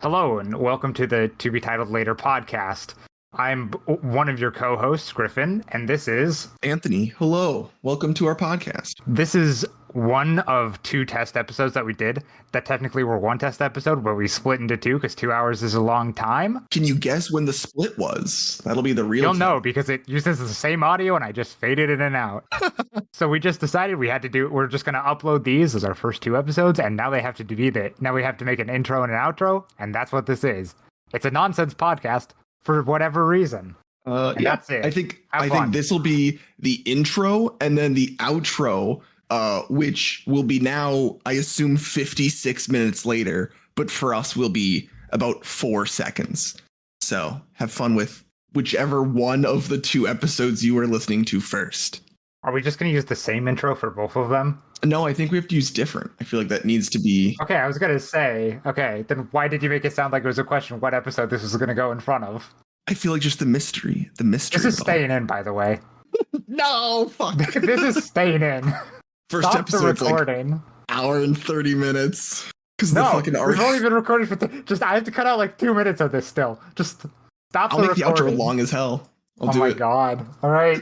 Hello, and welcome to the To Be Titled Later podcast. I'm one of your co-hosts, Griffin, and Anthony. Hello. Welcome to our podcast. this is one of two test episodes that we did that technically were one test episode, but we split into two because 2 hours is a long time. Can you guess when the split was? That'll be the real You'll time. know because it uses the same audio and I just faded in and out. So we just decided we're just going to upload these as our first two episodes, and now they have to do that. Now we have to make an intro and an outro, and that's what this is. It's a nonsense podcast for whatever reason. Yeah, that's it. I think Have fun. this will be the intro and then the outro, which will be now, I assume, 56 minutes later, but for us will be about 4 seconds. So have fun with whichever one of the two episodes you are listening to first. Are we just going to use the same intro for both of them? No, I think we have to use different. I feel like that needs to be. Okay, I was going to say, okay, then why did you make it sound like it was a question what episode this was going to go in front of? I feel like just the mystery. This is of it all. staying in, by the way. No, fuck. This is staying in. First Stop the episode's like recording. hour and 30 minutes. Because the No, fucking we've only been recording for I have to cut out like 2 minutes of this still. Just stop I'll the make the recording. outro long as hell. I'll Oh do my it. god. All right.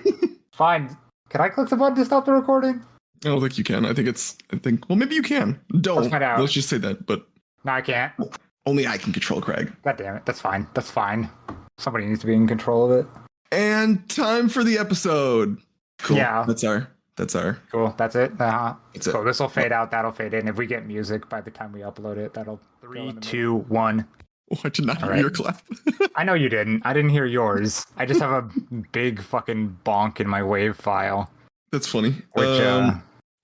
Fine. Can I click the button to stop the recording? I don't think you can. Well, maybe you can. Don't. Let's find out. Let's just say that. But No, I can't. only I can control Craig. God damn it. That's fine. That's fine. Somebody needs to be in control of it. And time for the episode. Cool. Yeah. That's our. Cool. That's it. That's it. Cool. This will fade out. That'll fade in. If we get music by the time we upload it, that'll 3, 2, 1. Oh, I did not All hear right. your clap. I know you didn't. I didn't hear yours. I just have a big fucking bonk in my wave file, That's funny. which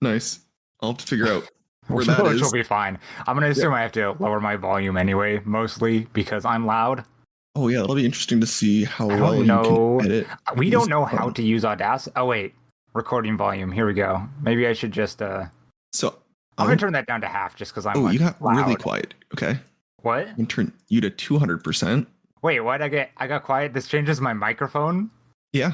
Nice. I'll have to figure out where which that will is. be fine. I'm gonna assume I have to lower my volume anyway, mostly because I'm loud. Oh yeah, it'll be interesting to see how I well don't you know. can edit. We Use don't know how fun. to use Audacity. Oh wait, recording volume. Here we go. Maybe I should just. So I'm gonna turn that down to half just because I'm. Oh, like, you got loud. really quiet. Okay. What? I can turn you to 200%. Wait, what? I got quiet. This changes my microphone. Yeah.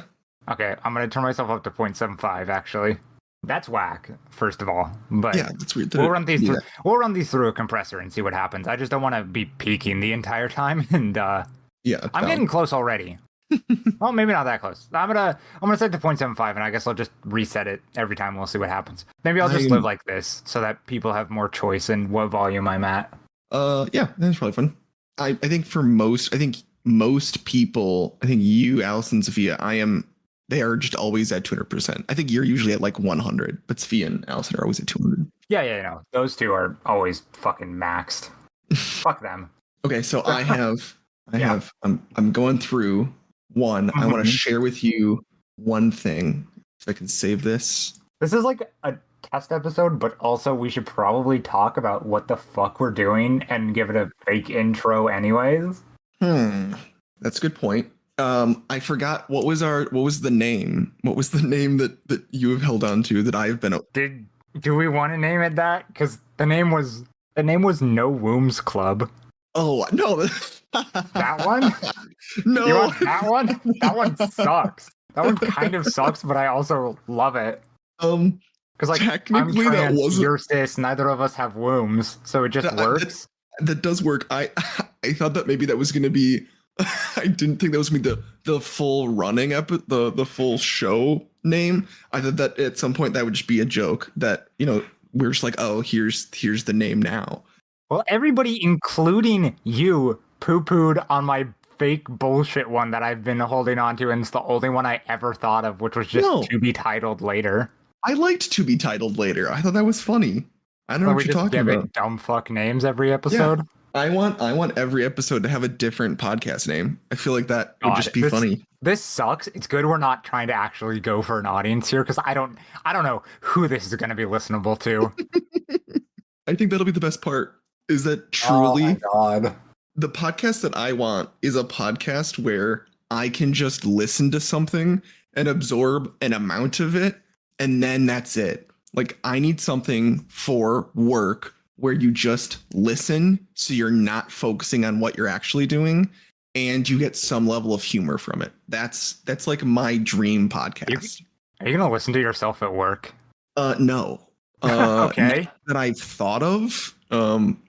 Okay, I'm gonna turn myself up to 0.75. Actually, that's whack. First of all, but Yeah, that's weird. we'll run these Yeah. through. We'll run these through a compressor and see what happens. I just don't want to be peaking the entire time, and Yeah. I'm getting close already. Well, maybe not that close. I'm gonna set it to 0.75, and I guess I'll just reset it every time. We'll see what happens. Maybe I'll just live like this so that people have more choice in what volume I'm at. Yeah, that's probably fun. I think most people, I think you, Allison, Sophia, they are just always at 200%. I think you're usually at like 100, but Sophia and Allison are always at 200. Yeah, no, those two are always fucking maxed. Fuck them. Okay, so Yeah. I'm going through one. I want Mhm. to share with you one thing. So I can save this. This is like a test episode, but also we should probably talk about what the fuck we're doing and give it a fake intro anyways. That's a good point. I forgot what was the name? What was the name that you have held on to that I've been Do we want to name it that? Because the name was No Wombs Club. Oh no. That one? No. You want that one? That one sucks. That one kind of sucks, but I also love it. Because like Technically, I'm that trans, wasn't- you're cis, neither of us have wombs, so it just That- works. That does work. I thought that maybe that was going to be. I didn't think that was going to be the full running the full show name. I thought that at some point that would just be a joke that we're just like, oh, here's the name now. Well, everybody, including you, poo-pooed on my fake bullshit one that I've been holding on to, and it's the only one I ever thought of, which was just No. To Be Titled Later. I liked To Be Titled Later. I thought that was funny. I don't know So what we you're just talking give about. it dumb fuck names every episode. I want every episode to have a different podcast name. I feel like that would God, just be this- funny. This sucks. It's good we're not trying to actually go for an audience here because I don't know who this is going to be listenable to. I think that'll be the best part. Is that truly God. the podcast that I want is a podcast where I can just listen to something and absorb an amount of it, and then that's it. Like, I need something for work where you just listen so you're not focusing on what you're actually doing and you get some level of humor from it. That's like my dream podcast. Are you going to listen to yourself at work? No. Okay. That I've thought of.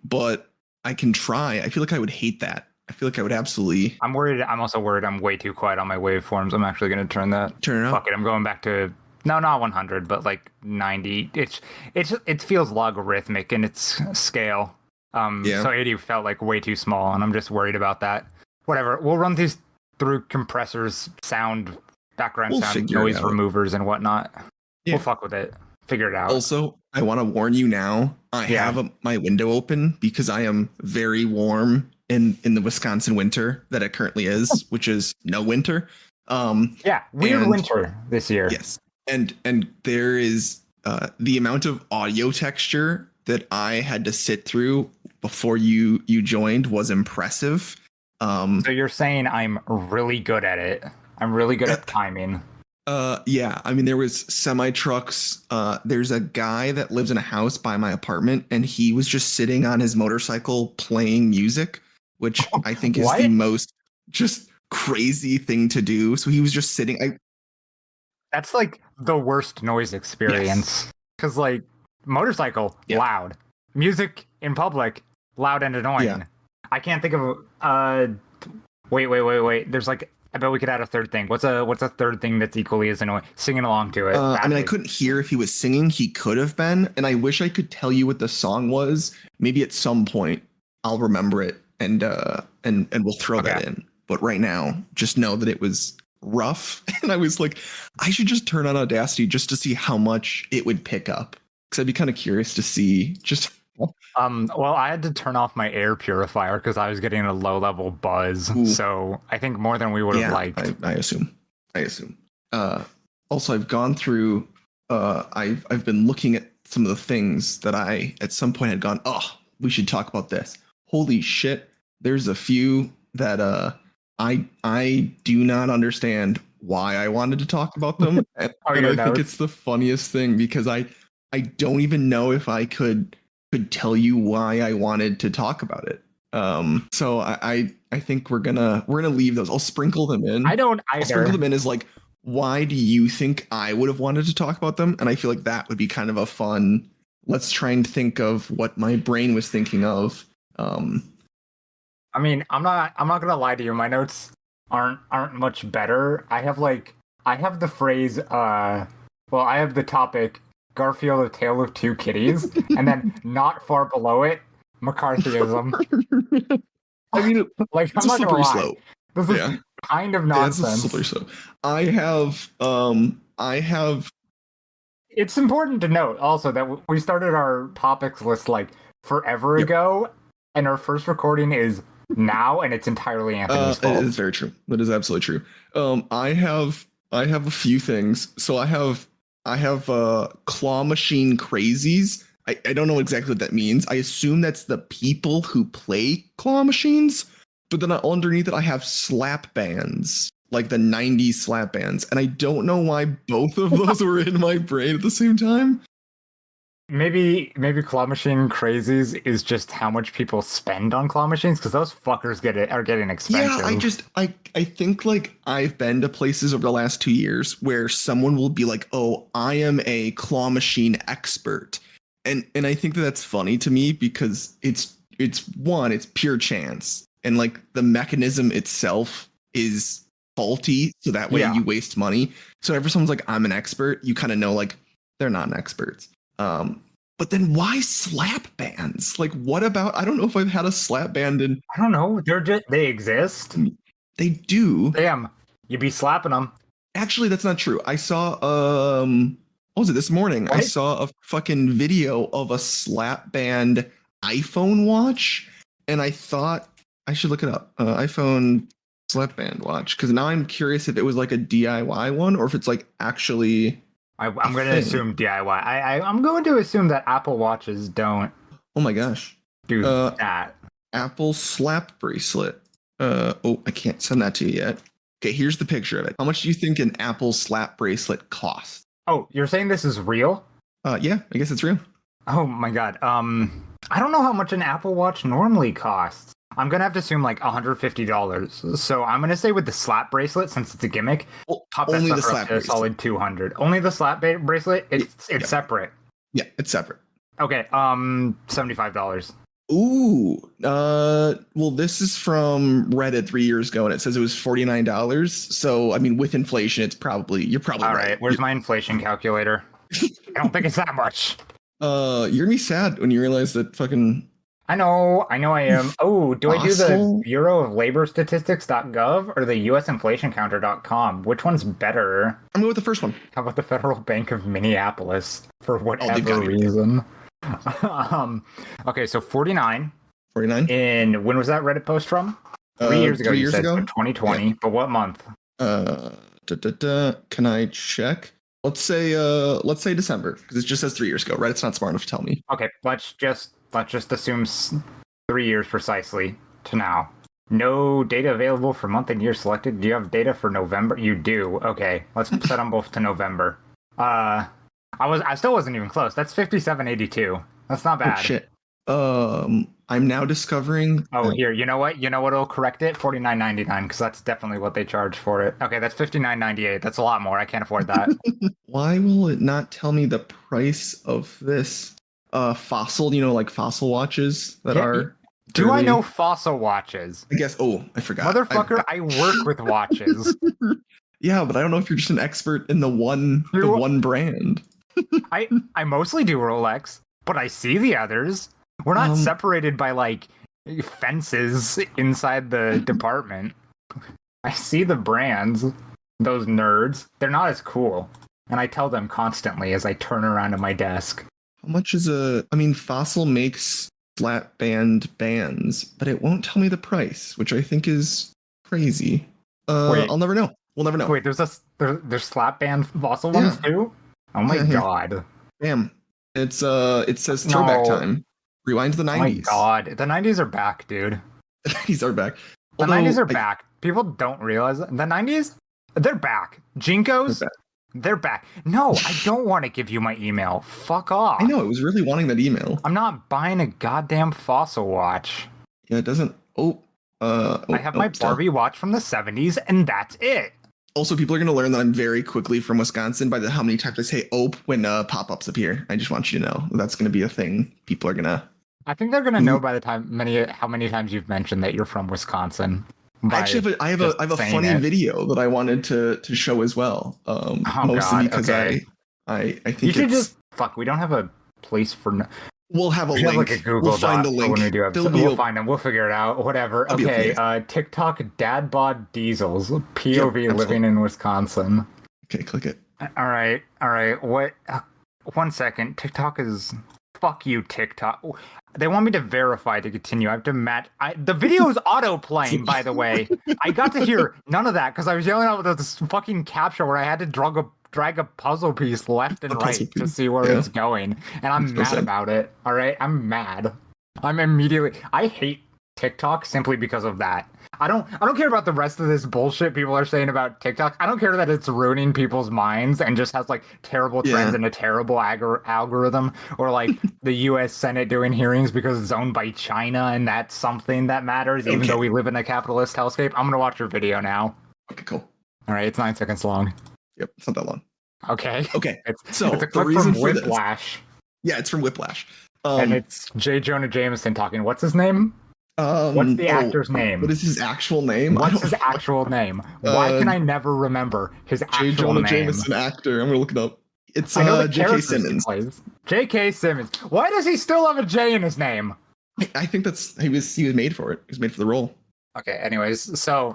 But I can try. I feel like I would hate that. I feel like I would absolutely I'm worried. I'm also worried I'm way too quiet on my waveforms. I'm actually going to turn that. turn it up. Fuck it. I'm going back to no, not 100, but like 90. It feels logarithmic in its scale. Yeah. So 80 felt like way too small, and I'm just worried about that. Whatever. We'll run these through compressors, sound, background We'll sound, figure it noise out. removers, and whatnot. Yeah. We'll fuck with it. Figure it out. Also, I want to warn you now. I Yeah. have my window open because I am very warm in the Wisconsin winter that it currently is, which is no winter. Yeah, weird and- winter this year. Yes, and there is the amount of audio texture that I had to sit through before you joined was impressive. So you're saying I'm really good at it. I'm really good at timing. Yeah, I mean there was semi trucks. There's a guy that lives in a house by my apartment, and he was just sitting on his motorcycle playing music, which I think is the What? most just crazy thing to do. So he was just sitting. That's like the worst noise experience. Because like motorcycle, Yeah. loud. Music in public, loud and annoying. Yeah. I can't think of wait. There's like I bet we could add a third thing. What's a third thing that's equally as annoying? Singing along to it. I mean, I badly. couldn't hear if he was singing. He could have been, and I wish I could tell you what the song was. Maybe at some point I'll remember it, and we'll throw that Okay. in. But right now, just know that it was rough, and I was like, I should just turn on Audacity just to see how much it would pick up, because I'd be kind of curious to see just. Well, I had to turn off my air purifier because I was getting a low level buzz. Ooh. So I think more than we would have liked. I assume. Also, I've gone through. I've been looking at some of the things that I at some point had gone. Oh, we should talk about this. Holy shit! There's a few that I do not understand why I wanted to talk about them, and Oh, I your think notes? it's the funniest thing because I don't even know if I could tell you why I wanted to talk about it. So I think we're gonna leave those. I'll sprinkle them in. I don't I'll sprinkle either. them in as like, why do you think I would have wanted to talk about them? And I feel like that would be kind of a fun. Let's try and think of what my brain was thinking of. I mean, I'm not gonna lie to you. My notes aren't much better. I have the phrase. I have the topic Garfield: A Tale of Two Kitties, and then not far below it, McCarthyism. I mean, Like it's I'm a not gonna slippery lie. slope. This is Yeah. kind of Yeah, it's a nonsense. slippery slope. I have It's important to note also that we started our topics list like forever Yep. ago, and our first recording is now, and it's entirely Anthony's it fault. is very true. That is absolutely true. I have a few things. So I have claw machine crazies. I don't know exactly what that means. I assume that's the people who play claw machines, but then underneath it I have slap bands, like the 90s slap bands, and I don't know why both of those were in my brain at the same time. Maybe claw machine crazies is just how much people spend on claw machines because those fuckers are getting expensive. Yeah, I think like I've been to places over the last 2 years where someone will be like, "Oh, I am a claw machine expert," and I think that's funny to me because it's pure chance, and like the mechanism itself is faulty, so that way Yeah. you waste money. So if someone's like, "I'm an expert," you kind of know like they're not an expert. But then why slap bands? Like, what about? I don't know if I've had a slap band in. I don't know. They exist. They do. Damn, you be slapping them. Actually, that's not true. I saw what was it this morning? I What? saw a fucking video of a slap band iPhone watch, and I thought I should look it up. iPhone slap band watch, because now I'm curious if it was like a DIY one or if it's like actually. I'm going to thing. assume DIY. I'm going to assume that Apple Watches don't Oh my gosh. do Uh, that. Apple slap bracelet. Oh, I can't send that to you yet. Okay, here's the picture of it. How much do you think an Apple slap bracelet costs? Oh, you're saying this is real? Yeah, I guess it's real. Oh my god. I don't know how much an Apple Watch normally costs. I'm gonna have to assume like $150. So I'm gonna say with the slap bracelet, since it's a gimmick, Well, pop that only the sucker up slap to a bracelet. solid 200. Only the slap bracelet. It's Yeah. separate. Yeah, it's separate. Okay. $75. Ooh, well, this is from Reddit 3 years ago, and it says it was $49. So, I mean, with inflation, you're probably All right. right, where's my inflation calculator? I don't think it's that much. You're gonna be sad when you realize that fucking I know I am. Oh, do I do the Fossil? Bureau of Labor Statistics.gov or the USinflationcounter.com? Which one's better? I'm going with the first one. How about the Federal Bank of Minneapolis for they've whatever gotta be reason? Okay, so 49. 49. And when was that Reddit post from? 3 years ago, 3 you years said, ago. so 2020. Yeah. But what month? Can I check? Let's say December, because it just says 3 years ago. Reddit's not smart enough to tell me. Okay, let's just assume 3 years precisely to now. No data available for month and year selected. Do you have data for November? You do. Okay, let's set them both to November. I still wasn't even close. That's 5782. That's not bad. Oh, shit. I'm now discovering. Oh, here. You know what? It'll correct it. 49.99 because that's definitely what they charge for it. Okay, that's 59.98. That's a lot more. I can't afford that. Why will it not tell me the price of this Fossil? Like Fossil watches that are. Do I fairly- know Fossil watches? I guess. Oh, I forgot. Motherfucker, I work with watches. Yeah, but I don't know if you're just an expert in the one brand. I mostly do Rolex, but I see the others. We're not separated by like fences inside the department. I see the brands, those nerds. They're not as cool. And I tell them constantly as I turn around to my desk. How much is Fossil makes flat band bands, but it won't tell me the price, which I think is crazy. Wait. I'll never know. We'll never know. Wait, there's slap band Fossil ones too? Oh my god. Damn. It says throwback time. Rewind to the 90s. Oh my god. The 90s are back, dude. The 90s are back. The 90s are back. People don't realize it. The 90s? They're back. Jinkos? They're back. No, I don't want to give you my email. Fuck off. I know, I was really wanting that email. I'm not buying a goddamn Fossil watch. Yeah, it doesn't. I have my Barbie watch from the 70s, and that's it. Also, people are going to learn that I'm very quickly from Wisconsin by how many times I say "ope" when pop-ups appear. I just want you to know that's going to be a thing. People are going to. I think they're going to know by the time how many times you've mentioned that you're from Wisconsin. Actually, I have a funny video that I wanted to show as well. Mostly because I think you should just fuck. We don't have a place for. We'll have a link. Have like a Google we'll find the link when we do episode. We'll find them. We'll figure it out. Whatever. Okay. TikTok dad bod diesels POV living in Wisconsin. Okay, click it. All right. What? 1 second. TikTok is. Fuck you, TikTok. They want me to verify to continue. I have to match. The video is auto playing, by the way. I got to hear none of that because I was yelling out with this fucking capture where I had to drag a puzzle piece left and right to see where it's going. And I'm mad about it. All right. I'm mad. I hate TikTok simply because of that. I don't care about the rest of this bullshit people are saying about TikTok. I don't care that it's ruining people's minds and just has like terrible trends and a terrible algorithm, or like the US Senate doing hearings because it's owned by China and that's something that matters, even though we live in a capitalist hellscape. I'm going to watch your video now. Okay, cool. All right. It's 9 seconds long. Yep. It's not that long. Okay. It's a clip the reason from Whiplash. Yeah, it's from Whiplash. And it's J. Jonah Jameson talking. What's his name? What's the actor's name? What is his actual name? What's his actual name? Why can I never remember his actual name? J. Jonah Jameson actor. I'm gonna look it up. It's J.K. Simmons. J.K. Simmons. Why does he still have a J in his name? I think he was made for it. He was made for the role. Okay. Anyways, so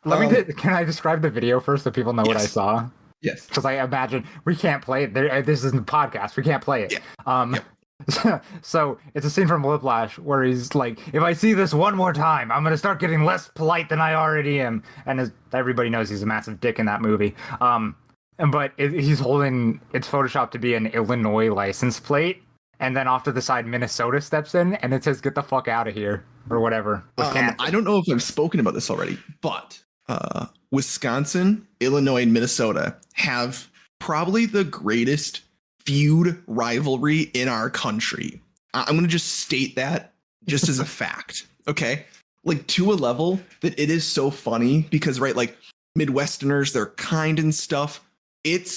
let me. Can I describe the video first so people know what I saw? Yes. Because I imagine we can't play it. This isn't a podcast. We can't play it. Yeah. So it's a scene from Whiplash where he's like, if I see this one more time, I'm going to start getting less polite than I already am. And as everybody knows, he's a massive dick in that movie. He's holding, it's photoshopped to be an Illinois license plate. And then off to the side, Minnesota steps in and it says, get the fuck out of here or whatever. I don't know if I've spoken about this already, but Wisconsin, Illinois, and Minnesota have probably the greatest feud rivalry in our country. I'm going to just state that just as a fact. Okay. Like to a level that it is so funny because, right, like Midwesterners, they're kind and stuff. It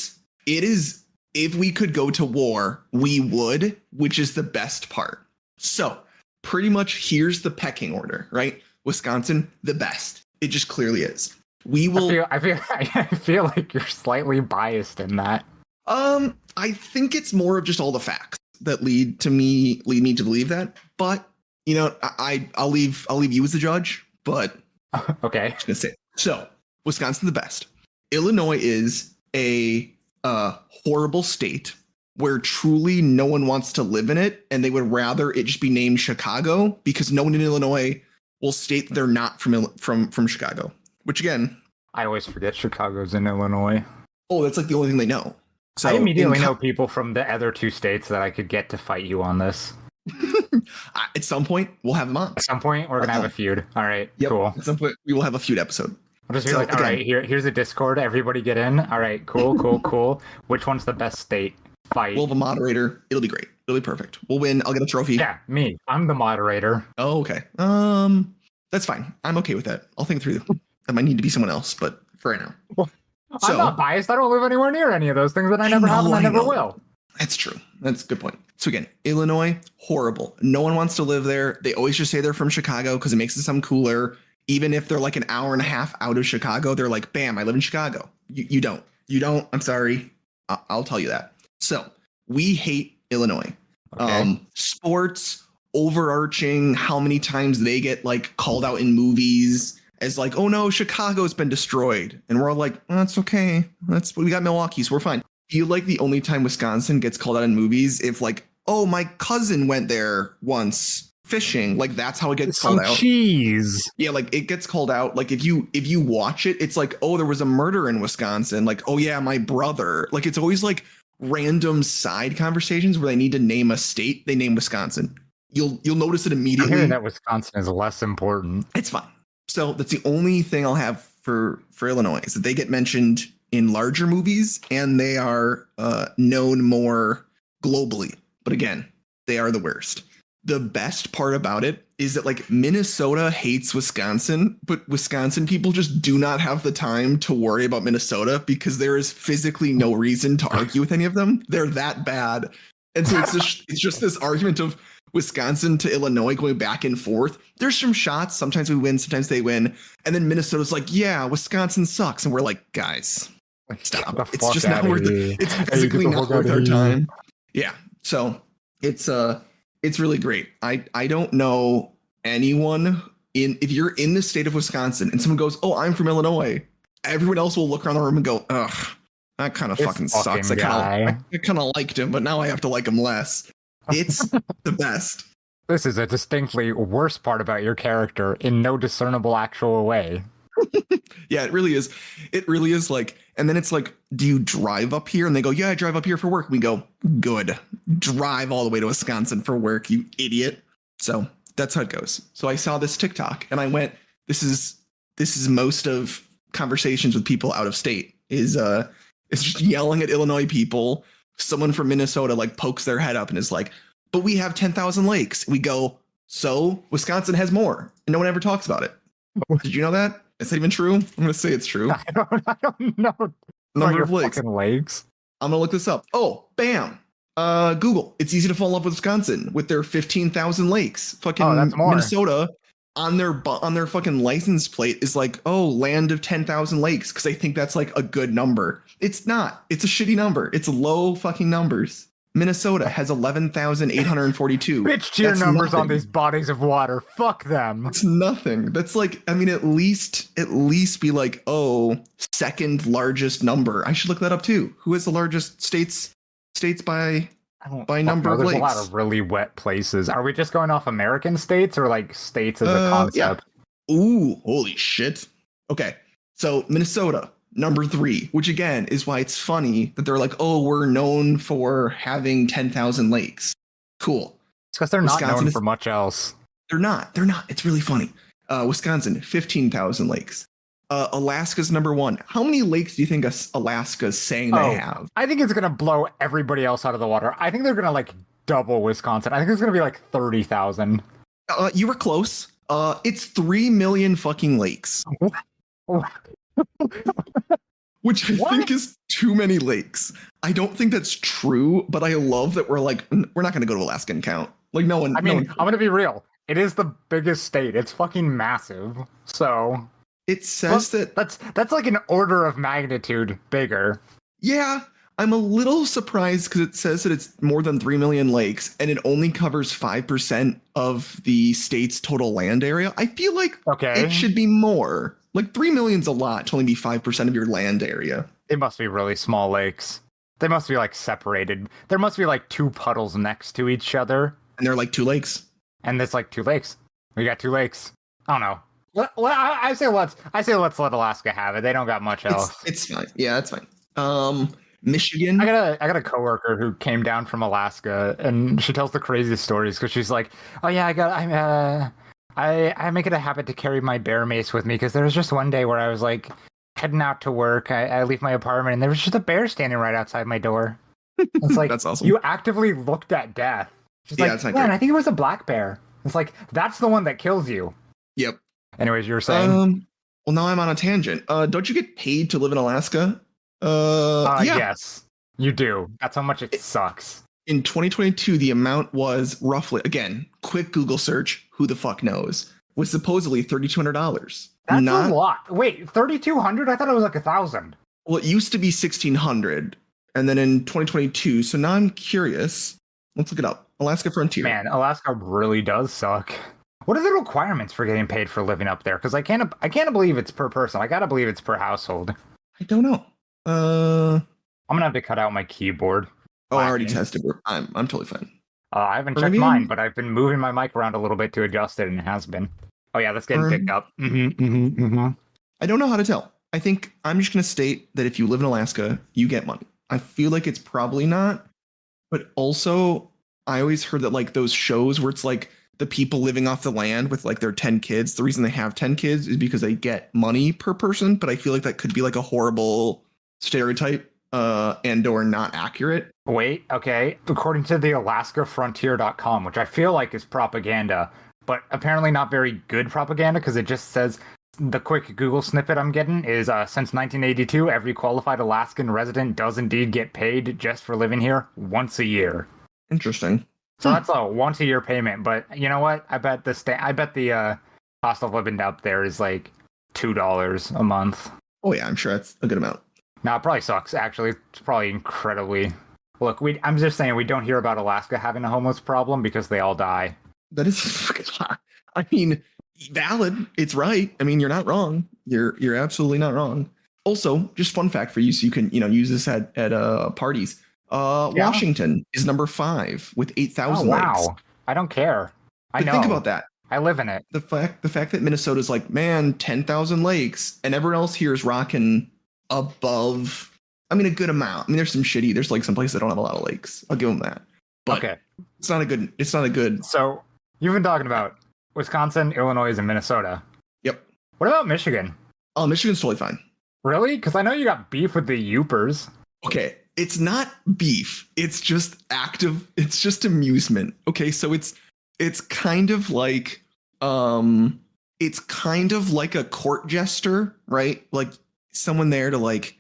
is, if we could go to war, we would, which is the best part. So pretty much here's the pecking order, right? Wisconsin, the best. It just clearly is. We will. I feel like you're slightly biased in that. I think it's more of just all the facts that lead me to believe that. But you know, I'll leave you as the judge. But okay, I'm just gonna say it. So Wisconsin's the best. Illinois is a horrible state where truly no one wants to live in it, and they would rather it just be named Chicago because no one in Illinois will state that they're not from Chicago. Which again, I always forget Chicago's in Illinois. Oh, that's like the only thing they know. So I immediately know people from the other two states that I could get to fight you on this. At some point, we'll have them on. At some point, we're gonna have a feud. All right, yep. Cool. At some point, we will have a feud episode. I'll just be like, all right, here's a Discord. Everybody get in. All right, cool. Which one's the best state? Fight. We'll have a moderator. It'll be great. It'll be perfect. We'll win. I'll get a trophy. Yeah, me. I'm the moderator. Oh, okay. That's fine. I'm okay with that. I'll think through. That might need to be someone else, but for right now. Well, I'm not biased. I don't live anywhere near any of those things, and I never have, and I never will. That's true. That's a good point. So again, Illinois, horrible. No one wants to live there. They always just say they're from Chicago because it makes it sound cooler. Even if they're like an hour and a half out of Chicago, they're like, bam, I live in Chicago. You don't. You don't. I'm sorry. I'll tell you that. So we hate Illinois. Okay. Sports, overarching, how many times they get like called out in movies as like, oh no, Chicago's been destroyed. And we're all like, oh, that's okay. We got Milwaukee, so we're fine. I feel like the only time Wisconsin gets called out in movies if like, oh, my cousin went there once fishing, like that's how it gets called out. Cheese. Yeah, like it gets called out. Like if you watch it, it's like, oh, there was a murder in Wisconsin. Like, oh yeah, my brother. Like it's always like random side conversations where they need to name a state. They name Wisconsin. You'll notice it immediately. I'm hearing that Wisconsin is less important. It's fine. So that's the only thing I'll have for Illinois is that they get mentioned in larger movies and they are known more globally. But again, they are the worst. The best part about it is that like Minnesota hates Wisconsin, but Wisconsin people just do not have the time to worry about Minnesota because there is physically no reason to argue with any of them. They're that bad. And so it's just this argument of Wisconsin to Illinois going back and forth. There's some shots. Sometimes we win, sometimes they win. And then Minnesota's like, yeah, Wisconsin sucks. And we're like, guys, stop. It's just not worth it. It's physically not worth our time. Yeah. So it's really great. I don't know anyone if you're in the state of Wisconsin and someone goes, oh, I'm from Illinois. Everyone else will look around the room and go, ugh, that kind of fucking sucks. I kind of liked him, but now I have to like him less. It's the best. This is a distinctly worse part about your character in no discernible actual way. Yeah, it really is. It really is like, and then it's like, do you drive up here? And they go, yeah, I drive up here for work. We go, good. Drive all the way to Wisconsin for work, you idiot. So that's how it goes. So I saw this TikTok and I went, this is most of conversations with people out of state is it's just yelling at Illinois people. Someone from Minnesota like pokes their head up and is like, but we have 10,000 lakes. We go, so Wisconsin has more. And no one ever talks about it. Did you know that? Is that even true? I'm going to say it's true. I don't know. Number of lakes. Lakes. I'm going to look this up. Oh, bam. Google. It's easy to fall in love with Wisconsin with their 15,000 lakes. Fucking that's more. Minnesota on their fucking license plate is like, oh, land of 10,000 lakes. Because I think that's like a good number. It's not. It's a shitty number. It's low fucking numbers. Minnesota has 11,842. Bitch tier numbers on these bodies of water. Fuck them. It's nothing. That's like, I mean, at least be like, oh, second largest number. I should look that up too. Who is the largest states by number of lakes? There's a lot of really wet places. Are we just going off American states or like states as a concept? Yeah. Ooh, holy shit. Okay. So Minnesota. Number 3, which again is why it's funny that they're like, oh, we're known for having 10,000 lakes. Cool. It's because they're not known for much else. They're not. It's really funny. Wisconsin, 15,000 lakes. Alaska's number 1. How many lakes do you think Alaska's saying they have? I think it's going to blow everybody else out of the water. I think they're going to like double Wisconsin. I think it's going to be like 30,000. You were close. It's 3 million fucking lakes. Which I think is too many lakes. I don't think that's true, but I love that we're like, we're not going to go to Alaska and count. Like no one. I'm going to be real. It is the biggest state. It's fucking massive. So It says that, that's like an order of magnitude bigger. yeah, I'm a little surprised because it says that it's more than 3 million lakes and it only covers 5% of the state's total land area. I feel like Okay. it should be more. Like 3 million's a lot to only be 5% of your land area. They must be really small lakes. They must be like separated. There must be like two puddles next to each other. And they're like 2 lakes. And there's like 2 lakes. We got 2 lakes. I don't know. I say let's let Alaska have it. They don't got much else. It's fine. Yeah, that's fine. Michigan. I got a coworker who came down from Alaska, and she tells the craziest stories because she's like, "Oh yeah, I make it a habit to carry my bear mace with me because there was just one day where I was like heading out to work. I leave my apartment, and there was just a bear standing right outside my door. It's like That's awesome. You actively looked at death. She's Yeah, like, that's not man, great. I think it was a black bear. It's like that's the one that kills you. Yep. Anyways, you were saying. Well, now I'm on a tangent. Don't you get paid to live in Alaska? Yeah. Yes, you do. That's how much it sucks. In 2022, the amount was roughly, again, quick Google search, who the fuck knows, was supposedly $3,200. That's a lot. Wait, 3,200? I thought it was like 1,000. Well, it used to be 1,600, and then in 2022. So now I'm curious. Let's look it up. Alaska Frontier. Man, Alaska really does suck. What are the requirements for getting paid for living up there? Because I can't believe it's per person. I gotta believe it's per household. I don't know. I'm gonna have to cut out my keyboard. Oh, I already tested. I'm totally fine. I haven't checked Premium? mine, but I've been moving my mic around a little bit to adjust it, and it has been. Oh yeah, that's getting picked up. I don't know how to tell. I think I'm just going to state that if you live in Alaska, you get money. I feel like it's probably not. But also, I always heard that like those shows where it's like the people living off the land with like their 10 kids, the reason they have 10 kids is because they get money per person. But I feel like that could be like a horrible stereotype and or not accurate. Wait, okay. According to the AlaskaFrontier.com, which I feel like is propaganda, but apparently not very good propaganda because it just says the quick Google snippet I'm getting is since 1982, every qualified Alaskan resident does indeed get paid just for living here once a year. Interesting. So that's a once a year payment. But you know what? I bet the cost of living up there is like $2 a month. Oh yeah, I'm sure that's a good amount. No, it probably sucks. Actually, it's probably incredibly. Look, I'm just saying we don't hear about Alaska having a homeless problem because they all die. That is, I mean, valid. It's right. I mean, you're not wrong. You're absolutely not wrong. Also, just fun fact for you, so you can use this at parties. Yeah. Washington is number 5 with 8,000 Oh, lakes. wow. I don't care. I But know. think about that. I live in it. The fact that Minnesota's like, man, 10,000 lakes, and everyone else here is rocking above. I mean, a good amount. I mean, there's some shitty. There's like some places that don't have a lot of lakes. I'll give them that. But Okay. it's not a good. So you've been talking about Wisconsin, Illinois, and Minnesota. Yep. What about Michigan? Oh, Michigan's totally fine. Really? Because I know you got beef with the Yoopers. Okay, it's not beef. It's just active. It's just amusement. Okay, so it's kind of like it's kind of like a court jester, right? Like someone there to like,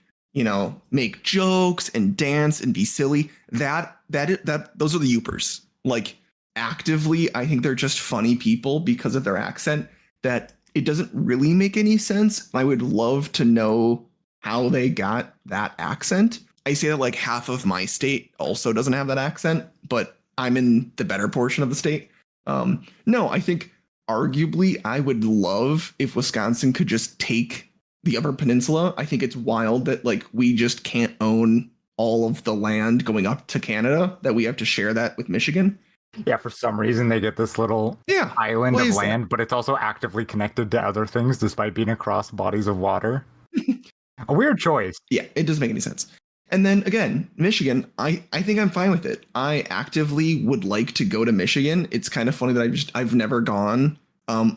make jokes and dance and be silly. Those are the Yoopers. Like actively, I think they're just funny people because of their accent that it doesn't really make any sense. I would love to know how they got that accent. I say that like half of my state also doesn't have that accent, but I'm in the better portion of the state. No, I think arguably I would love if Wisconsin could just take the Upper Peninsula. I think it's wild that like we just can't own all of the land going up to Canada, that we have to share that with Michigan. Yeah, for some reason they get this little island of land, but it's also actively connected to other things despite being across bodies of water. A weird choice. Yeah, it doesn't make any sense. And then again, Michigan, I think I'm fine with it. I actively would like to go to Michigan. It's kind of funny that I've never gone,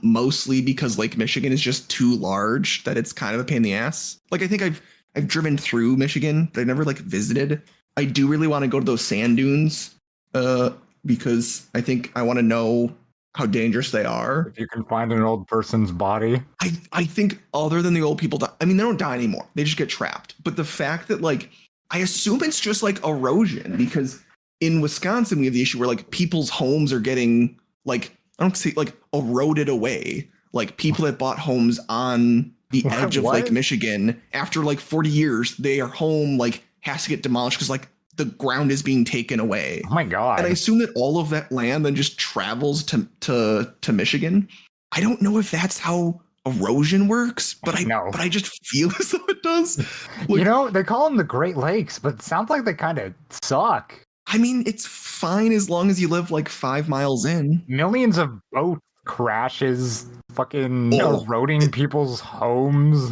mostly because Lake Michigan is just too large that it's kind of a pain in the ass. Like I think I've driven through Michigan, but I've never like visited. I do really want to go to those sand dunes, because I think I want to know how dangerous they are. If you can find an old person's body. I think other than the old people, I mean, they don't die anymore. They just get trapped. But the fact that like, I assume it's just like erosion, because in Wisconsin, we have the issue where like people's homes are getting like I don't see like eroded away. Like people that bought homes on the edge of What? Lake Michigan after like 40 years, their home like has to get demolished because like the ground is being taken away. Oh my god. And I assume that all of that land then just travels to Michigan. I don't know if that's how erosion works, but I just feel as though it does. You know, they call them the Great Lakes, but it sounds like they kind of suck. I mean, it's fine as long as you live like 5 miles in. Millions of boat crashes, fucking Oh. eroding people's homes.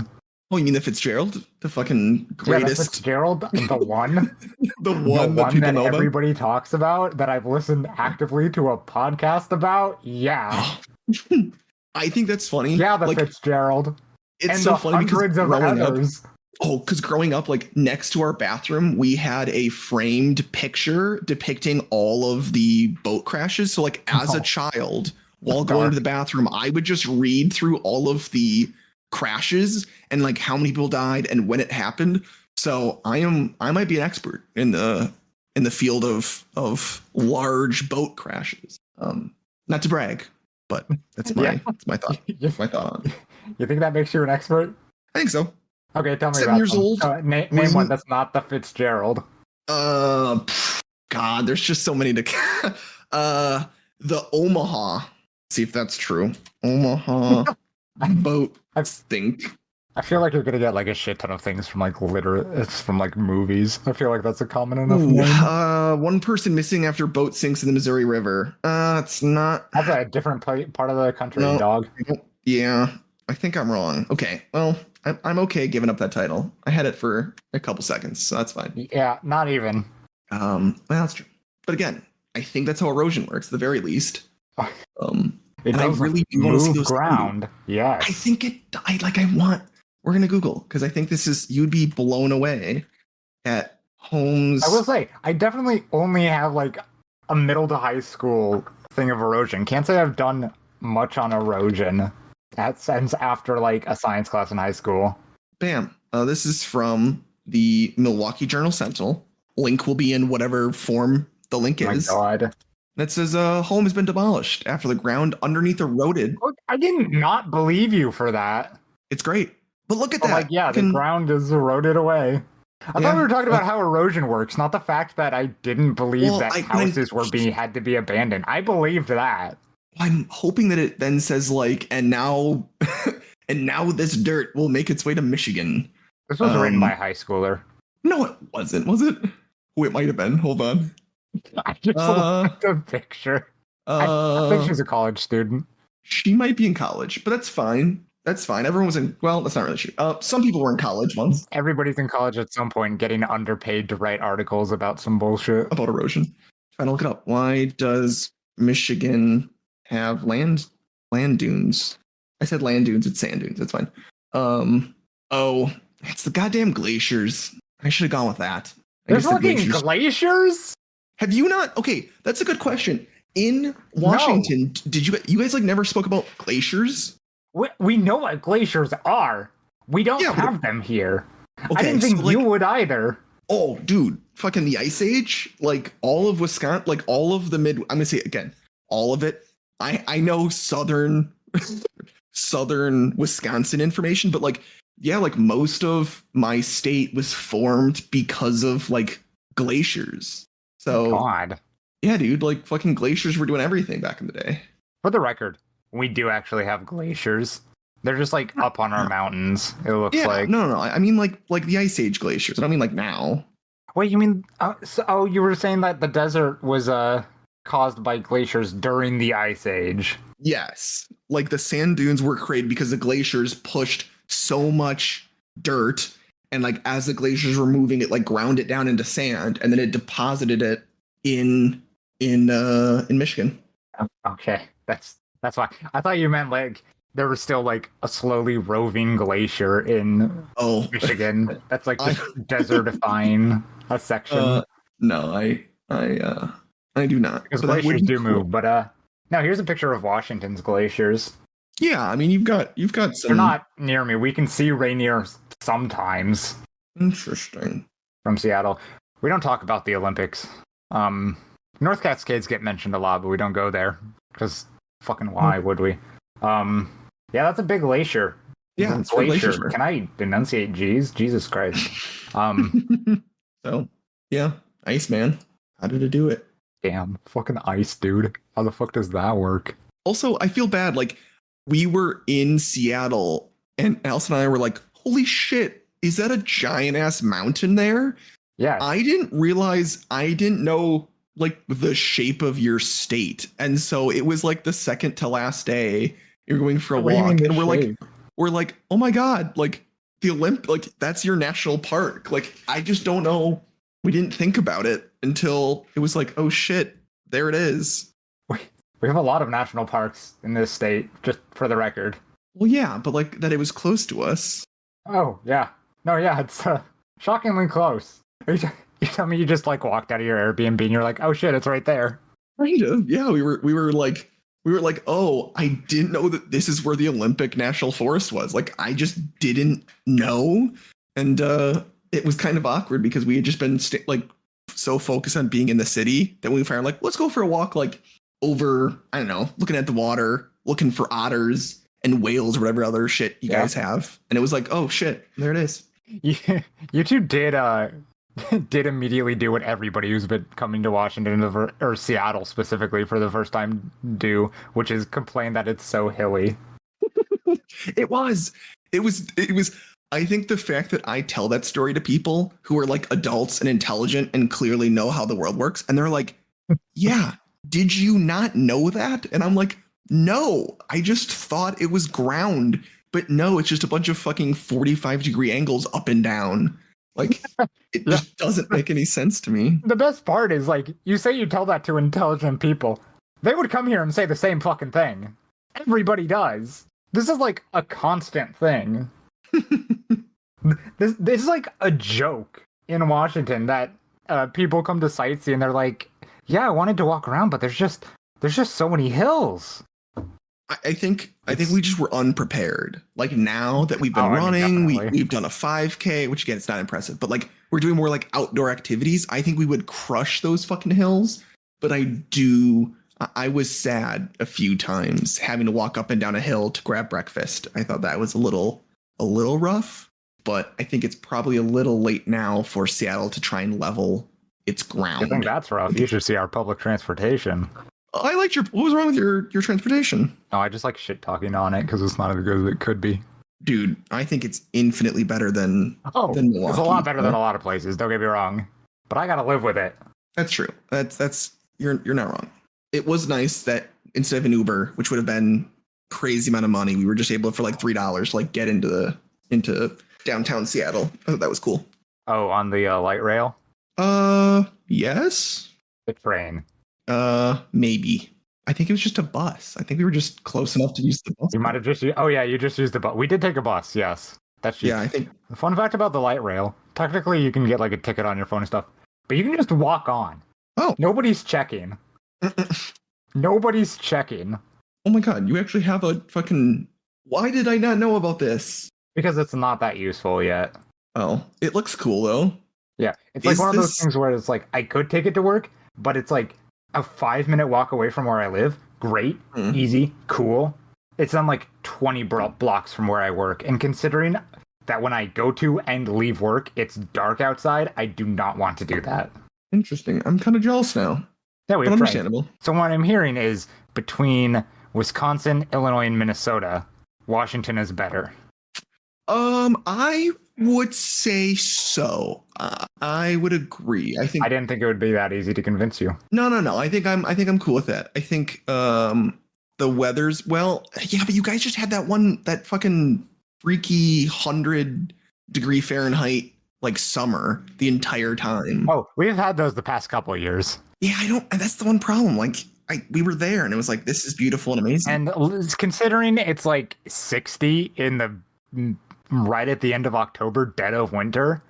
Oh, you mean the Fitzgerald, the fucking Yeah, greatest, that's Fitzgerald, the one. the one the that one people that know about? everybody talks about, that I've listened actively to a podcast about. Yeah. I think that's funny. Yeah, the like Fitzgerald. it's And so the funny because hundreds of growing up, others. because growing up, like next to our bathroom, we had a framed picture depicting all of the boat crashes. So, like as Oh. a child, while That's going dark. to the bathroom, I would just read through all of the crashes and like how many people died and when it happened. So I might be an expert in the field of large boat crashes. Not to brag, but that's my Yeah. that's my thought. You My thought on it. think that makes you an expert? I think so. Okay, tell me 7 about years them. old. Name Was- one that's not the Fitzgerald. God, there's just so many to. The Omaha. See if that's true. Omaha boat stink. I feel like you're gonna get like a shit ton of things from like it's from like movies. I feel like that's a common enough name. One person missing after boat sinks in the Missouri River. It's not. That's a different part of the country, No. dog. Yeah, I think I'm wrong. Okay, well, I'm okay giving up that title. I had it for a couple seconds, so that's fine. Yeah, not even. Well, that's true. But again, I think that's how erosion works, at the very least. It And I does really do wanna see move those ground. Yes. I think it. I want. We're gonna Google because I think this is. You'd be blown away at homes. I will say, I definitely only have like a middle to high school thing of erosion. Can't say I've done much on erosion. That since after like a science class in high school. Bam. This is from the Milwaukee Journal Sentinel. Link will be in whatever form the link Oh my is. god. That says a home has been demolished after the ground underneath eroded. I didn't not believe you for that. It's great. But look at But that. like, yeah, the Fucking- ground is eroded away. I Yeah. thought we were talking about how erosion works, not the fact that I didn't believe Well, that houses had to be abandoned. I believed that. I'm hoping that it then says like, and now, and now this dirt will make its way to Michigan. This was written by a high schooler. No, it wasn't. Was it? Oh, it might have been. Hold on. I just looked at the picture. I think she's a college student. She might be in college, but that's fine. That's fine. Everyone was in. Well, that's not really true. Some people were in college once Everybody's in college at some point getting underpaid to write articles about some bullshit. about erosion. Trying to look it up. Why does Michigan have land dunes? I said land dunes. It's sand dunes. That's fine. Oh, it's the goddamn glaciers. I should have gone with that. I There's guess the fucking glaciers? Have you not? Okay, that's a good question. In Washington, did you guys like never spoke about glaciers? We know what glaciers are. We don't Yeah, but- have them here. I Okay, didn't think so, like, you would either. oh, dude, fucking the Ice Age, like all of Wisconsin, like all of the mid. I'm gonna say it again, all of it. I know southern Wisconsin information, but like yeah, like most of my state was formed because of like glaciers. So God. yeah, dude, like fucking glaciers were doing everything back in the day. For the record, we do actually have glaciers. They're just like up on our mountains. It looks Yeah, like. no. I mean like the Ice Age glaciers. I don't mean like now. Wait, you mean? You were saying that the desert was caused by glaciers during the Ice Age? Yes, like the sand dunes were created because the glaciers pushed so much dirt, and like as the glaciers were moving, it like ground it down into sand, and then it deposited it in Michigan. Okay, that's why. I thought you meant like there was still like a slowly roving glacier in Oh, Michigan. That's like just desertifying a section. no, I do not. Because But that would glaciers be do cool. move. But now here's a picture of Washington's glaciers. Yeah, I mean you've got some. They're not near me. We can see Rainier sometimes Interesting. from Seattle. We don't talk about the Olympics. North Cascades get mentioned a lot, but we don't go there because Fucking why would we? Yeah, that's a big glacier. Yeah, it's for glacier. Can I enunciate G's? Jesus Christ. So, yeah, Iceman. How did it do it? Damn, fucking ice, dude. How the fuck does that work? Also, I feel bad. Like, we were in Seattle, and Alice and I were like, holy shit, is that a giant ass mountain there? Yeah. I didn't know like the shape of your state. And so it was like the second to last day, you're going for a walk, and we're like, oh my God, like the like that's your national park. Like, I just don't know. We didn't think about it until it was like, oh shit, there it is. We have a lot of national parks in this state, just for the record. Well, yeah, but like that it was close to us. Oh, yeah. No, yeah, it's shockingly close. You tell me you just like walked out of your Airbnb and you're like, oh shit, it's right there. Kind of. Yeah, we were like, oh, I didn't know that this is where the Olympic National Forest was. Like, I just didn't know. And it was kind of awkward because we had just been like so focused on being in the city that we were like, let's go for a walk, like over, I don't know, looking at the water, looking for otters and whales or whatever other shit you guys have. And it was like, oh shit, there it is. You two did immediately do what everybody who's been coming to Washington or Seattle specifically for the first time do, which is complain that it's so hilly. It was. I think the fact that I tell that story to people who are like adults and intelligent and clearly know how the world works, and they're like, yeah, did you not know that? And I'm like, no, I just thought it was ground. But no, it's just a bunch of fucking 45-degree angles up and down. Like, it just doesn't make any sense to me. The best part is, like, you say you tell that to intelligent people. They would come here and say the same fucking thing. Everybody does. This is, like, a constant thing. This is, like, a joke in Washington that people come to sightsee and they're like, yeah, I wanted to walk around, but there's just so many hills. I think we just were unprepared. Like, now that we've been running, we've done a 5K, which again, it's not impressive, but like we're doing more like outdoor activities. I think we would crush those fucking hills. But I was sad a few times having to walk up and down a hill to grab breakfast. I thought that was a little rough, but I think it's probably a little late now for Seattle to try and level its ground. I think that's rough. You should see our public transportation. I liked what was wrong with your transportation? No, I just like shit talking on it because it's not as good as it could be. Dude, I think it's infinitely better than Milwaukee. It's a lot better than a lot of places, don't get me wrong. But I gotta live with it. That's true. That's you're not wrong. It was nice that instead of an Uber, which would have been crazy amount of money, we were just able for like $3 to like get into downtown Seattle. I thought that was cool. Oh, on the light rail? Yes. The train. Maybe. I think it was just a bus. I think we were just close enough to use the bus. You might have just used, you just used the bus. We did take a bus, yes. That's just, yeah, I think. The fun fact about the light rail, technically you can get like a ticket on your phone and stuff, but you can just walk on. Oh. Nobody's checking. Nobody's checking. Oh my God, you actually have a fucking... Why did I not know about this? Because it's not that useful yet. Oh, it looks cool though. Yeah, it's like one of those things where it's like, I could take it to work, but it's like a 5-minute walk away from where I live. Great, easy, cool. It's on like 20 blocks from where I work. And considering that when I go to and leave work, it's dark outside, I do not want to do that. Interesting. I'm kind of jealous now. Yeah, but understandable. So what I'm hearing is between Wisconsin, Illinois, and Minnesota, Washington is better. I would say so. I would agree. I didn't think it would be that easy to convince you. No. I think I'm cool with that. I think the weather's but you guys just had that fucking freaky 100-degree Fahrenheit like summer the entire time. Oh, we've had those the past couple of years. Yeah, that's the one problem. Like we were there and it was like, this is beautiful and amazing. And considering it's like 60 in the right at the end of October, dead of winter,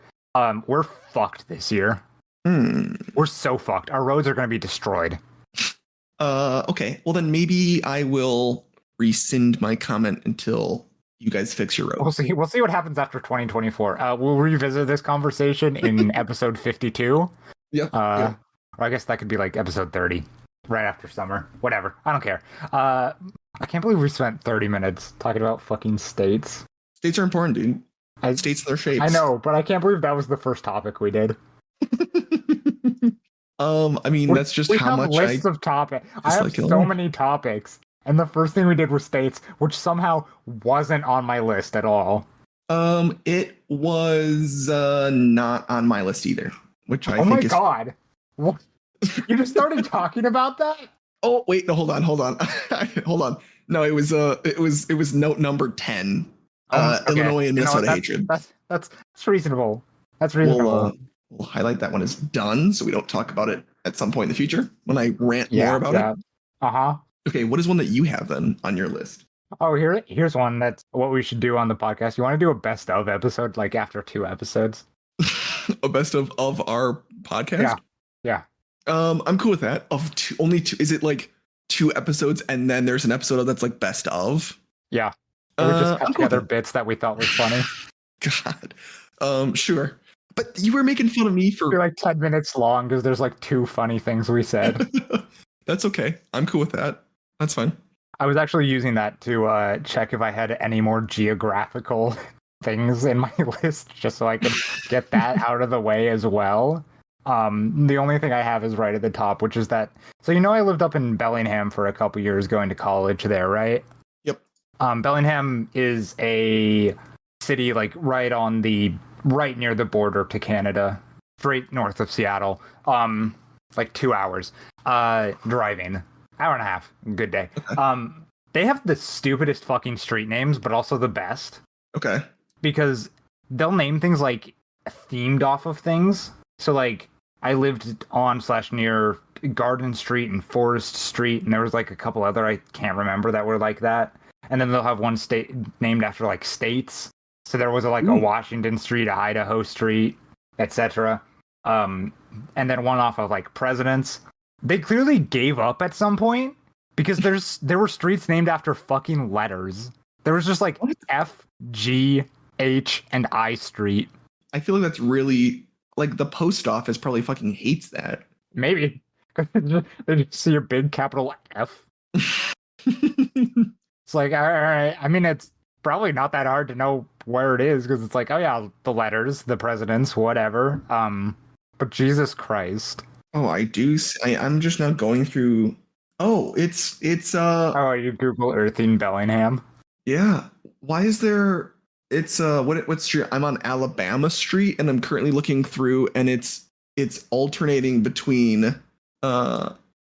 we're fucked this year. We're so fucked. Our roads are going to be destroyed. Okay. Well, then maybe I will rescind my comment until you guys fix your road. We'll see what happens after 2024. We'll revisit this conversation in episode 52. Yeah. Or I guess that could be like episode 30. right after summer. Whatever. I don't care. I can't believe we spent 30 minutes talking about fucking states. States are important, dude. I, States and their shapes. I know, but I can't believe that was the first topic we did. I mean, that's just we how have much lists of topics. I have like it so all. many topics, and the first thing we did was states, which somehow wasn't on my list at all. It was not on my list either, which I Oh my think is. god! What? You just started talking about that? Oh wait, no, hold on. Hold on. No, it was note number 10. Okay. Illinois and You know what? Minnesota hatred. That's reasonable. That's reasonable. We'll highlight that one as done, so we don't talk about it at some point in the future when I rant more about it. Uh-huh. Okay, what is one that you have then on your list? Oh, here's one that's what we should do on the podcast. You want to do a best of episode, like after 2 episodes? A best of our podcast? Yeah. I'm cool with that. Only two. Is it like 2 episodes and then there's an episode that's like best of? Yeah. We just cut I'm cool together with bits that we thought were funny. God. Sure. But you were making fun of me for They're like 10 minutes long because there's like 2 funny things we said. That's okay. I'm cool with that. That's fine. I was actually using that to check if I had any more geographical things in my list, just so I could get that out of the way as well. The only thing I have is right at the top, which is that. So I lived up in Bellingham for a couple years, going to college there, right? Yep. Bellingham is a city like right near the border to Canada, straight north of Seattle. Like 2 hours driving. Hour and a half. Good day. Okay. They have the stupidest fucking street names, but also the best. Okay. Because they'll name things like themed off of things. So like I lived on / near Garden Street and Forest Street, and there was like a couple other I can't remember that were like that. And then they'll have one state named after like states. So there was a Washington Street, a Idaho Street, etc. And then one off of like presidents. They clearly gave up at some point because there were streets named after fucking letters. There was just like F, G, H, and I Street. I feel like that's really like the post office probably fucking hates that. Maybe. They just see a big capital F. It's like, all right. I mean, it's probably not that hard to know where it is because it's like, oh yeah, the letters, the presidents, whatever. But Jesus Christ. Oh, I do. I'm just now going through. Oh, it's Oh, you Google Earthing Bellingham. Yeah. Why is there? It's what street? I'm on Alabama Street, and I'm currently looking through, and it's alternating between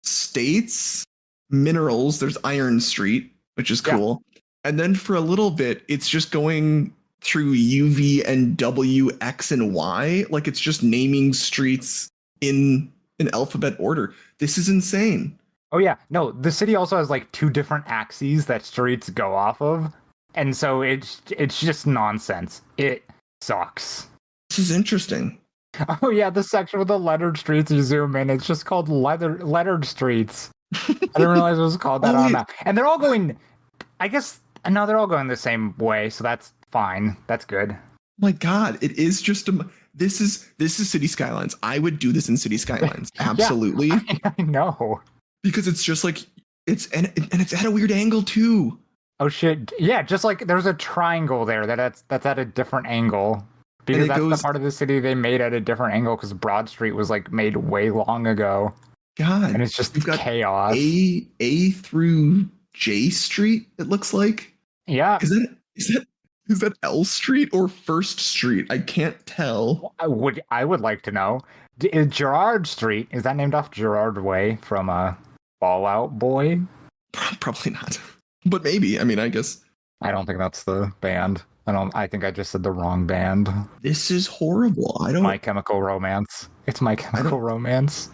states, minerals. There's Iron Street, which is cool, and then for a little bit, it's just going through UV and W, X, and Y. Like it's just naming streets in alphabet order. This is insane. Oh yeah, no, the city also has like 2 different axes that streets go off of, and so it's just nonsense. It sucks. This is interesting. Oh yeah, the section with the lettered streets, you zoom in, it's just called lettered streets. I didn't realize it was called that on that. And they're all going, I guess, no, they're all going the same way, so that's fine. That's good. Oh my God, it is just this is City Skylines. I would do this in City Skylines. Absolutely. I know. Because it's just like it's at a weird angle too. Oh shit. Yeah, just like there's a triangle there that's at a different angle. Because that's the part of the city they made at a different angle because Broad Street was like made way long ago. God. And it's just you've got chaos. A through J Street, it looks like. Yeah. Is that L Street or First Street? I can't tell. I would like to know. Is Gerard Street, is that named off Gerard Way from Fallout Boy? Probably not. But maybe. I mean, I guess. I don't think that's the band. I think I just said the wrong band. This is horrible. My Chemical Romance. It's My Chemical Romance.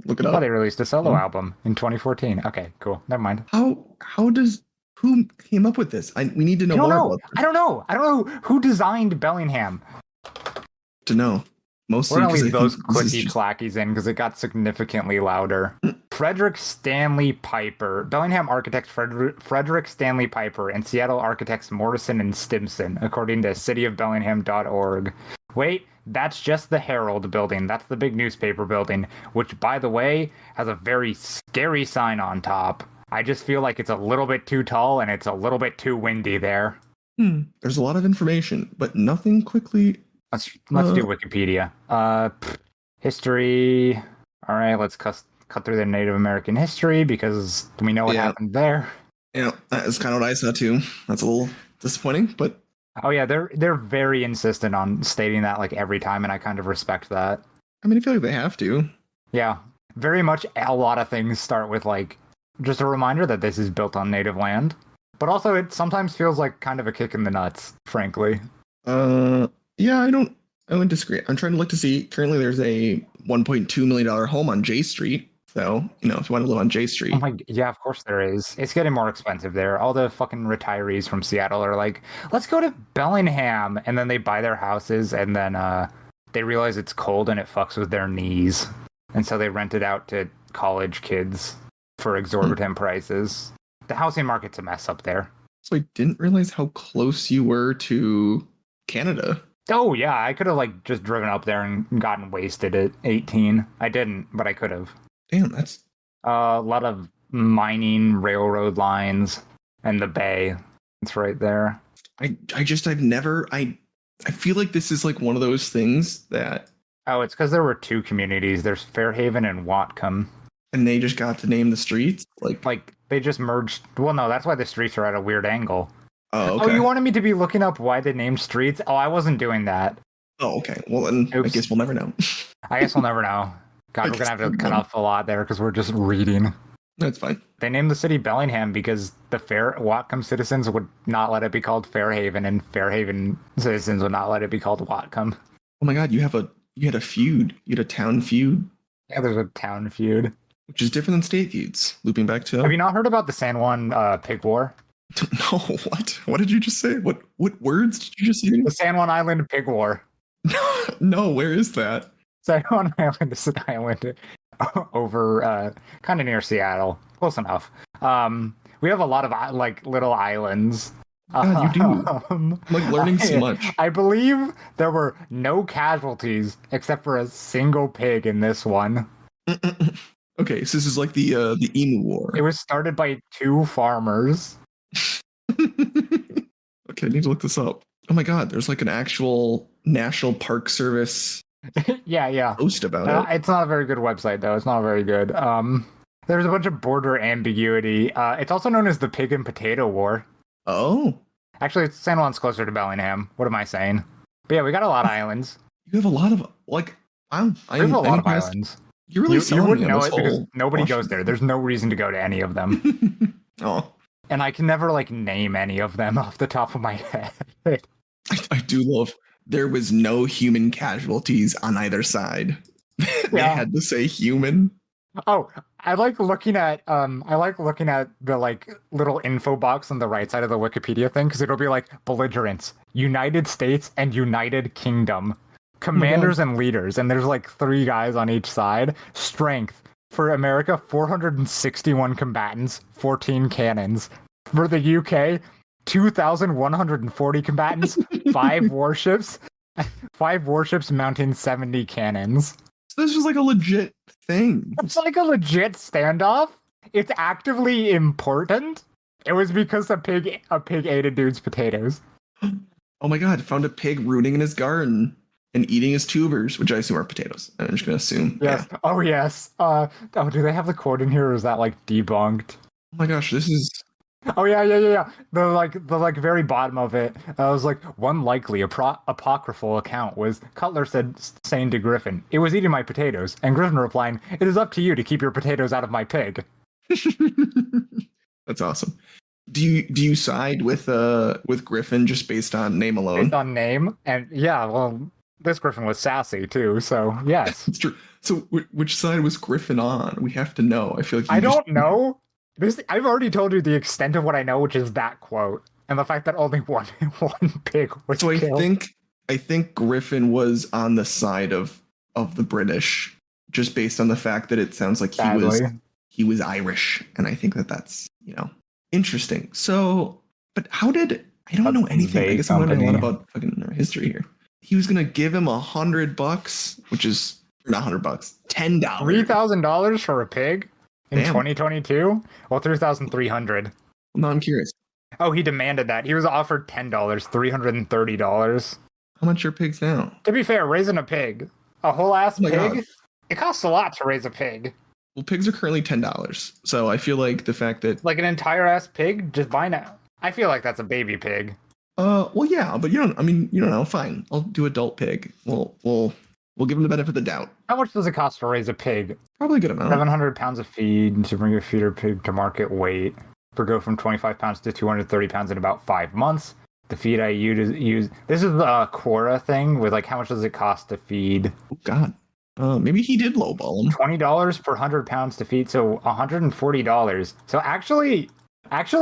Look it up. Oh, they released a solo album in 2014. Okay, cool. Never mind. Who came up with this? We need to know more about this. I don't know who designed Bellingham. To know. Mostly we're gonna leave those clicky clackies in because it got significantly louder. Frederick Stanley Piper, Bellingham architect Frederick Stanley Piper, and Seattle architects Morrison and Stimson, according to cityofbellingham.org. Wait, That's just the Herald building. That's the big newspaper building, which, by the way, has a very scary sign on top. I just feel like it's a little bit too tall and it's a little bit too windy there. There's a lot of information, but nothing quickly. Let's do Wikipedia. History. All right, let's cut through the Native American history because we know what happened there. That's kind of what I saw too. That's a little disappointing, but oh yeah, they're very insistent on stating that like every time, and I kind of respect that. I mean, I feel like they have to. Yeah, very much. A lot of things start with like just a reminder that this is built on native land, but also it sometimes feels like kind of a kick in the nuts, frankly. Yeah, I wouldn't disagree. I'm trying to look to see. Currently, there's a $1.2 million home on J Street. So, if you want to live on J Street. Yeah, of course there is. It's getting more expensive there. All the fucking retirees from Seattle are like, let's go to Bellingham. And then they buy their houses and then they realize it's cold and it fucks with their knees. And so they rent it out to college kids for exorbitant prices. The housing market's a mess up there. So I didn't realize how close you were to Canada. Oh, yeah. I could have like just driven up there and gotten wasted at 18. I didn't, but I could have. Damn, that's a lot of mining railroad lines and the bay. It's right there. I feel like this is like one of those things that it's because there were two communities. There's Fairhaven and Whatcom. And they just got to name the streets? Like they just merged. Well, no, that's why the streets are at a weird angle. Oh, okay. Oh, you wanted me to be looking up why they named streets? Oh, I wasn't doing that. Oh, okay. Well, then I guess we'll never know. I guess we'll never know. God, we're going to have to cut off a lot there because we're just reading. That's fine. They named the city Bellingham because the Whatcom citizens would not let it be called Fairhaven, and Fairhaven citizens would not let it be called Whatcom. Oh my God, you had a feud. You had a town feud. Yeah, there's a town feud. Which is different than state feuds. Looping back to... Have you not heard about the San Juan Pig War? No, what? What did you just say? What words did you just say? The San Juan Island Pig War. No, where is that? San Juan Island is an island over kind of near Seattle. Close enough. We have a lot of like little islands. God, you do. I'm like learning so much. I believe there were no casualties except for a single pig in this one. Okay, so this is like the Emu War. It was started by two farmers. Okay, I need to look this up. Oh my God, there's like an actual National Park Service yeah post about it. It's not a very good website though. It's not very good. There's a bunch of border ambiguity. It's also known as the Pig and Potato War. Oh, actually, San Juan's closer to Bellingham. What am I saying? But yeah, we got a lot of islands. You have a lot of like we have a lot of islands. You really you wouldn't know it because nobody goes there. There's no reason to go to any of them. Oh, and I can never like name any of them off the top of my head. I do love. There was no human casualties on either side. They had to say human. Oh, I like looking at the like little info box on the right side of the Wikipedia thing because it'll be like belligerents, United States and United Kingdom, commanders and leaders, and there's like 3 guys on each side. Strength for America, 461 combatants, 14 cannons. For the UK, 2,140 combatants, 5 warships, 5 warships mounting 70 cannons. So this is like a legit thing. It's like a legit standoff. It's actively important. It was because a pig ate a dude's potatoes. Oh my God! Found a pig rooting in his garden and eating his tubers, which I assume are potatoes. I'm just gonna assume. Yes. Yeah. Oh yes. Do they have the quote in here, or is that like debunked? Oh my gosh, this is. Oh yeah. The very bottom of it. Was like one likely apocryphal account was Cutler saying to Griffin, "It was eating my potatoes," and Griffin replying, "It is up to you to keep your potatoes out of my pig." That's awesome. Do you side with Griffin just based on name alone? Based on name, and yeah, well, this Griffin was sassy too, so yes, it's true. So which side was Griffin on? We have to know. I feel like I don't know. I've already told you the extent of what I know, which is that quote, and the fact that only one pig was killed. So I think Griffin was on the side of the British, just based on the fact that it sounds like he was Irish, and I think that's interesting. So, but how did I don't know anything? I guess I'm learning a lot about fucking history here. he was gonna give him $100, which is not $100, $10. $3,000 for a pig in Damn. 2022? Well, 3,300. No, I'm curious. Oh, he demanded that. He was offered $10, $330. How much are pigs now? To be fair, raising a pig, a whole ass Oh my pig, God. it costs a lot to raise a pig. Well, pigs are currently $10. So I feel like the fact that Like an entire ass pig, just buy now. I feel like that's a baby pig. well, yeah, but you don't know. Fine, I'll do adult pig. We'll give him the benefit of the doubt. How much does it cost to raise a pig? Probably a good amount. 700 pounds of feed to bring a feeder pig to market weight. For go from 25 pounds to 230 pounds in about 5 months. The feed I use. This is the Quora thing with like how much does it cost to feed? Oh God. Maybe he did lowball him. $20 per 100 pounds to feed, so $140. So actually,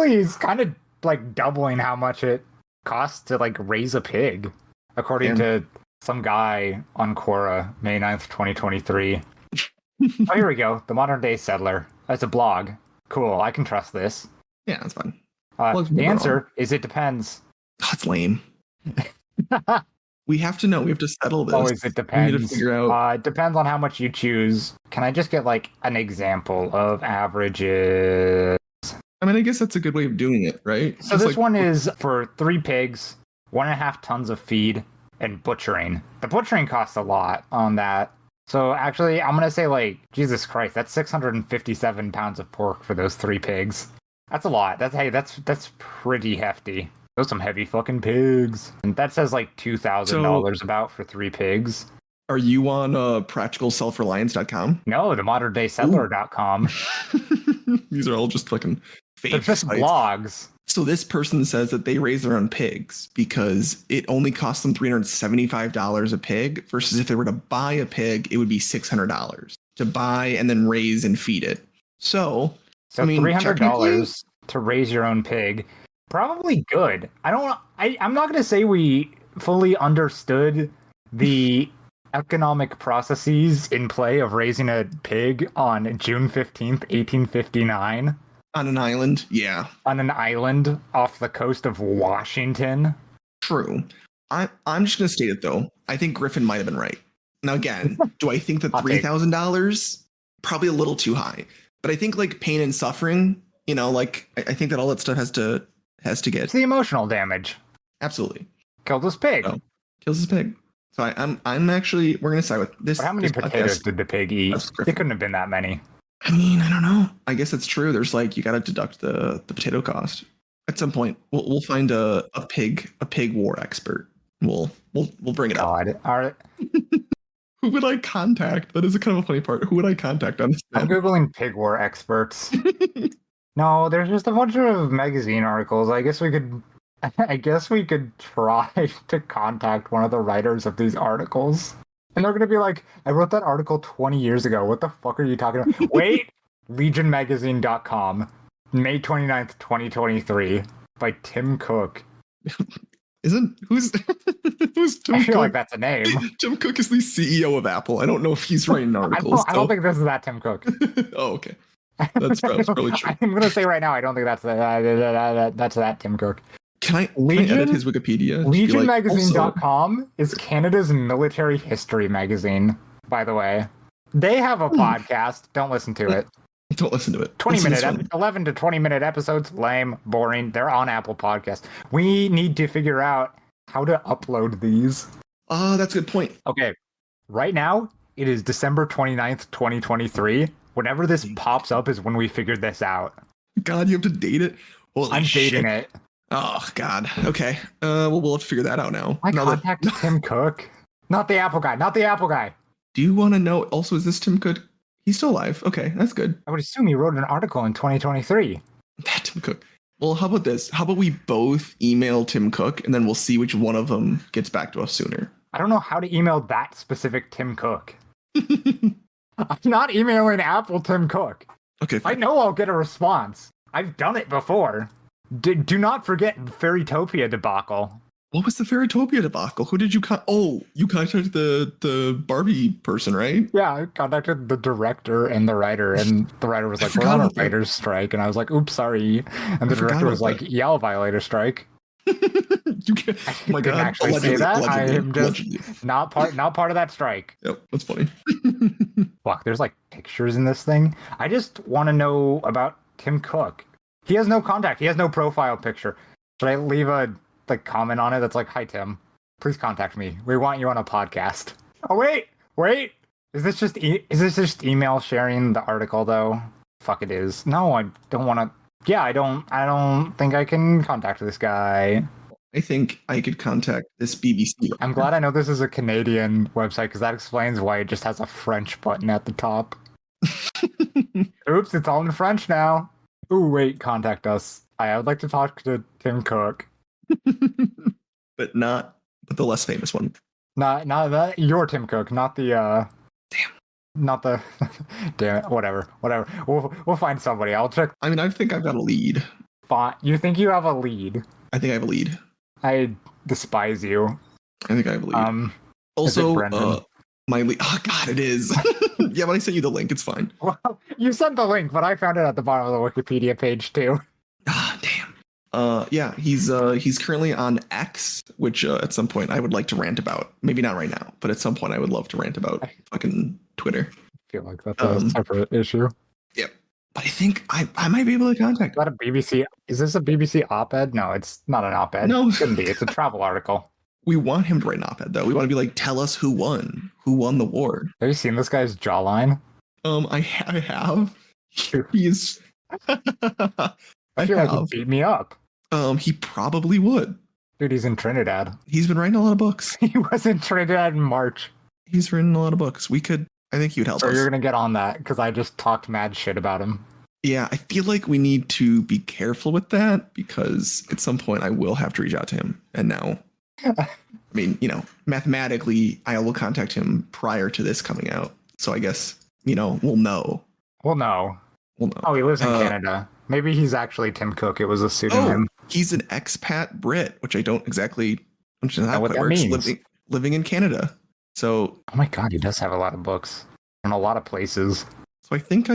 he's kind of like doubling how much it costs to like raise a pig, according to some guy on Quora, May 9th, 2023. Oh, here we go. The Modern Day Settler. That's a blog. Cool. I can trust this. Yeah, that's fine. The answer is it depends. That's lame. We have to know. We have to settle this. Always it depends. We need to figure out. It depends on how much you choose. Can I just get like an example of averages? I mean, I guess that's a good way of doing it, right? So this one is for 3 pigs, 1.5 tons of feed, and butchering. The butchering costs a lot on that. So actually, I'm gonna say like, Jesus Christ, that's 657 pounds of pork for those 3 pigs. That's a lot. That's pretty hefty. Those some heavy fucking pigs. And that says like $2,000 about for 3 pigs. Are you on practicalselfreliance.com? No, the moderndaysettler.com. These are all just fucking fake. They're just sites. blogs. So this person says that they raise their own pigs because it only costs them $375 a pig, versus if they were to buy a pig, it would be $600 to buy and then raise and feed it. So I mean, $300 to raise your own pig, probably good. I'm not going to say we fully understood the economic processes in play of raising a pig on June 15th, 1859. On an island, yeah. On an island off the coast of Washington. True. I'm just going to state it, though. I think Griffin might have been right. Now, again, do I think that $3,000? Probably a little too high. But I think, like, pain and suffering, like, I think that all that stuff has to get. It's the emotional damage. Absolutely. Killed his pig. Oh, kills his pig. So I'm actually, we're going to side with this. But how many potatoes did the pig eat? It couldn't have been that many. I mean, I don't know. I guess it's true. There's like, you got to deduct the potato cost. At some point, we'll find a pig war expert. We'll bring it up. Who would I contact? That is a kind of a funny part. Who would I contact on this? I'm Googling pig war experts. No, there's just a bunch of magazine articles. I guess we could try to contact one of the writers of these articles. And they're going to be like, I wrote that article 20 years ago. What the fuck are you talking about? Wait! LegionMagazine.com. May 29th, 2023. By Tim Cook. Who's Tim Cook? I feel like that's a name. Tim Cook is the CEO of Apple. I don't know if he's writing articles. I don't think this is that Tim Cook. Oh, okay. That's probably true. I'm going to say right now, I don't think that's that Tim Cook. Can I edit his Wikipedia? LegionMagazine.com is Canada's military history magazine, by the way. They have a podcast. Don't listen to it. Don't listen to it. 11 to 20 minute episodes. Lame, boring. They're on Apple Podcasts. We need to figure out how to upload these. That's a good point. Okay. Right now, it is December 29th, 2023. Whenever this pops up is when we figured this out. God, you have to date it? I'm dating it. Oh, God. Okay. We'll have to figure that out now. I contact Tim Cook. Not the Apple guy. Do you want to know, also, is this Tim Cook? He's still alive. Okay, that's good. I would assume he wrote an article in 2023. That Tim Cook. Well, how about this? How about we both email Tim Cook, and then we'll see which one of them gets back to us sooner. I don't know how to email that specific Tim Cook. I'm not emailing Apple Tim Cook. Okay, fine. I know I'll get a response. I've done it before. Do not forget Fairytopia debacle. What was the Fairytopia debacle? Who did you you contacted the Barbie person, right? Yeah, I contacted the director and the writer, and the writer was like, we're on a writer's strike. And I was like, oops, sorry. And the director was like, yeah, I'll violate a strike. You can, I oh my didn't god! actually say that. I am just allegedly. not part of that strike. Yep, that's funny. Fuck, there's like pictures in this thing. I just want to know about Tim Cook. He has no contact. He has no profile picture. Should I leave a like comment on it that's like, "Hi Tim, please contact me. We want you on a podcast." Oh wait. Is this just email sharing the article though? Fuck, it is. No, I don't want to. Yeah, I don't think I can contact this guy. I think I could contact this BBC. I'm glad I know this is a Canadian website because that explains why it just has a French button at the top. Oops, it's all in French now. Ooh, wait, contact us. I would like to talk to Tim Cook. but the less famous one. Not that your Tim Cook, not the Damn. Not the damn it, whatever. We'll find somebody. I'll check. I mean, I think I've got a lead. You think you have a lead? I think I have a lead. I despise you. I think I have a lead. Also, my lead. Oh god, it is. Yeah, but I sent you the link. It's fine. Well, you sent the link, but I found it at the bottom of the Wikipedia page too. Ah, damn. Yeah, he's currently on X, which at some point I would like to rant about. Maybe not right now, but at some point I would love to rant about fucking Twitter. I feel like that's a separate issue. Yep. But I think I might be able to contact him. Is that a BBC? Is this a BBC op-ed? No, it's not an op-ed. No. It shouldn't be. It's a travel article. We want him to write an op-ed though. We want to be like, tell us who won the war. Have you seen this guy's jawline? I have. He is. I feel like he'd beat me up. He probably would. Dude, he's in Trinidad. He's been writing a lot of books. He was in Trinidad in March. He's written a lot of books. I think he would help us. You're gonna get on that because I just talked mad shit about him. Yeah, I feel like we need to be careful with that because at some point I will have to reach out to him. And now, I mean, mathematically, I will contact him prior to this coming out. So I guess, we'll know. We'll know. Oh, he lives in Canada. Maybe he's actually Tim Cook. It was a pseudonym. Oh, he's an expat Brit, which I don't exactly understand how what that that works. means. Living in Canada. So. Oh my God, he does have a lot of books in a lot of places. So I think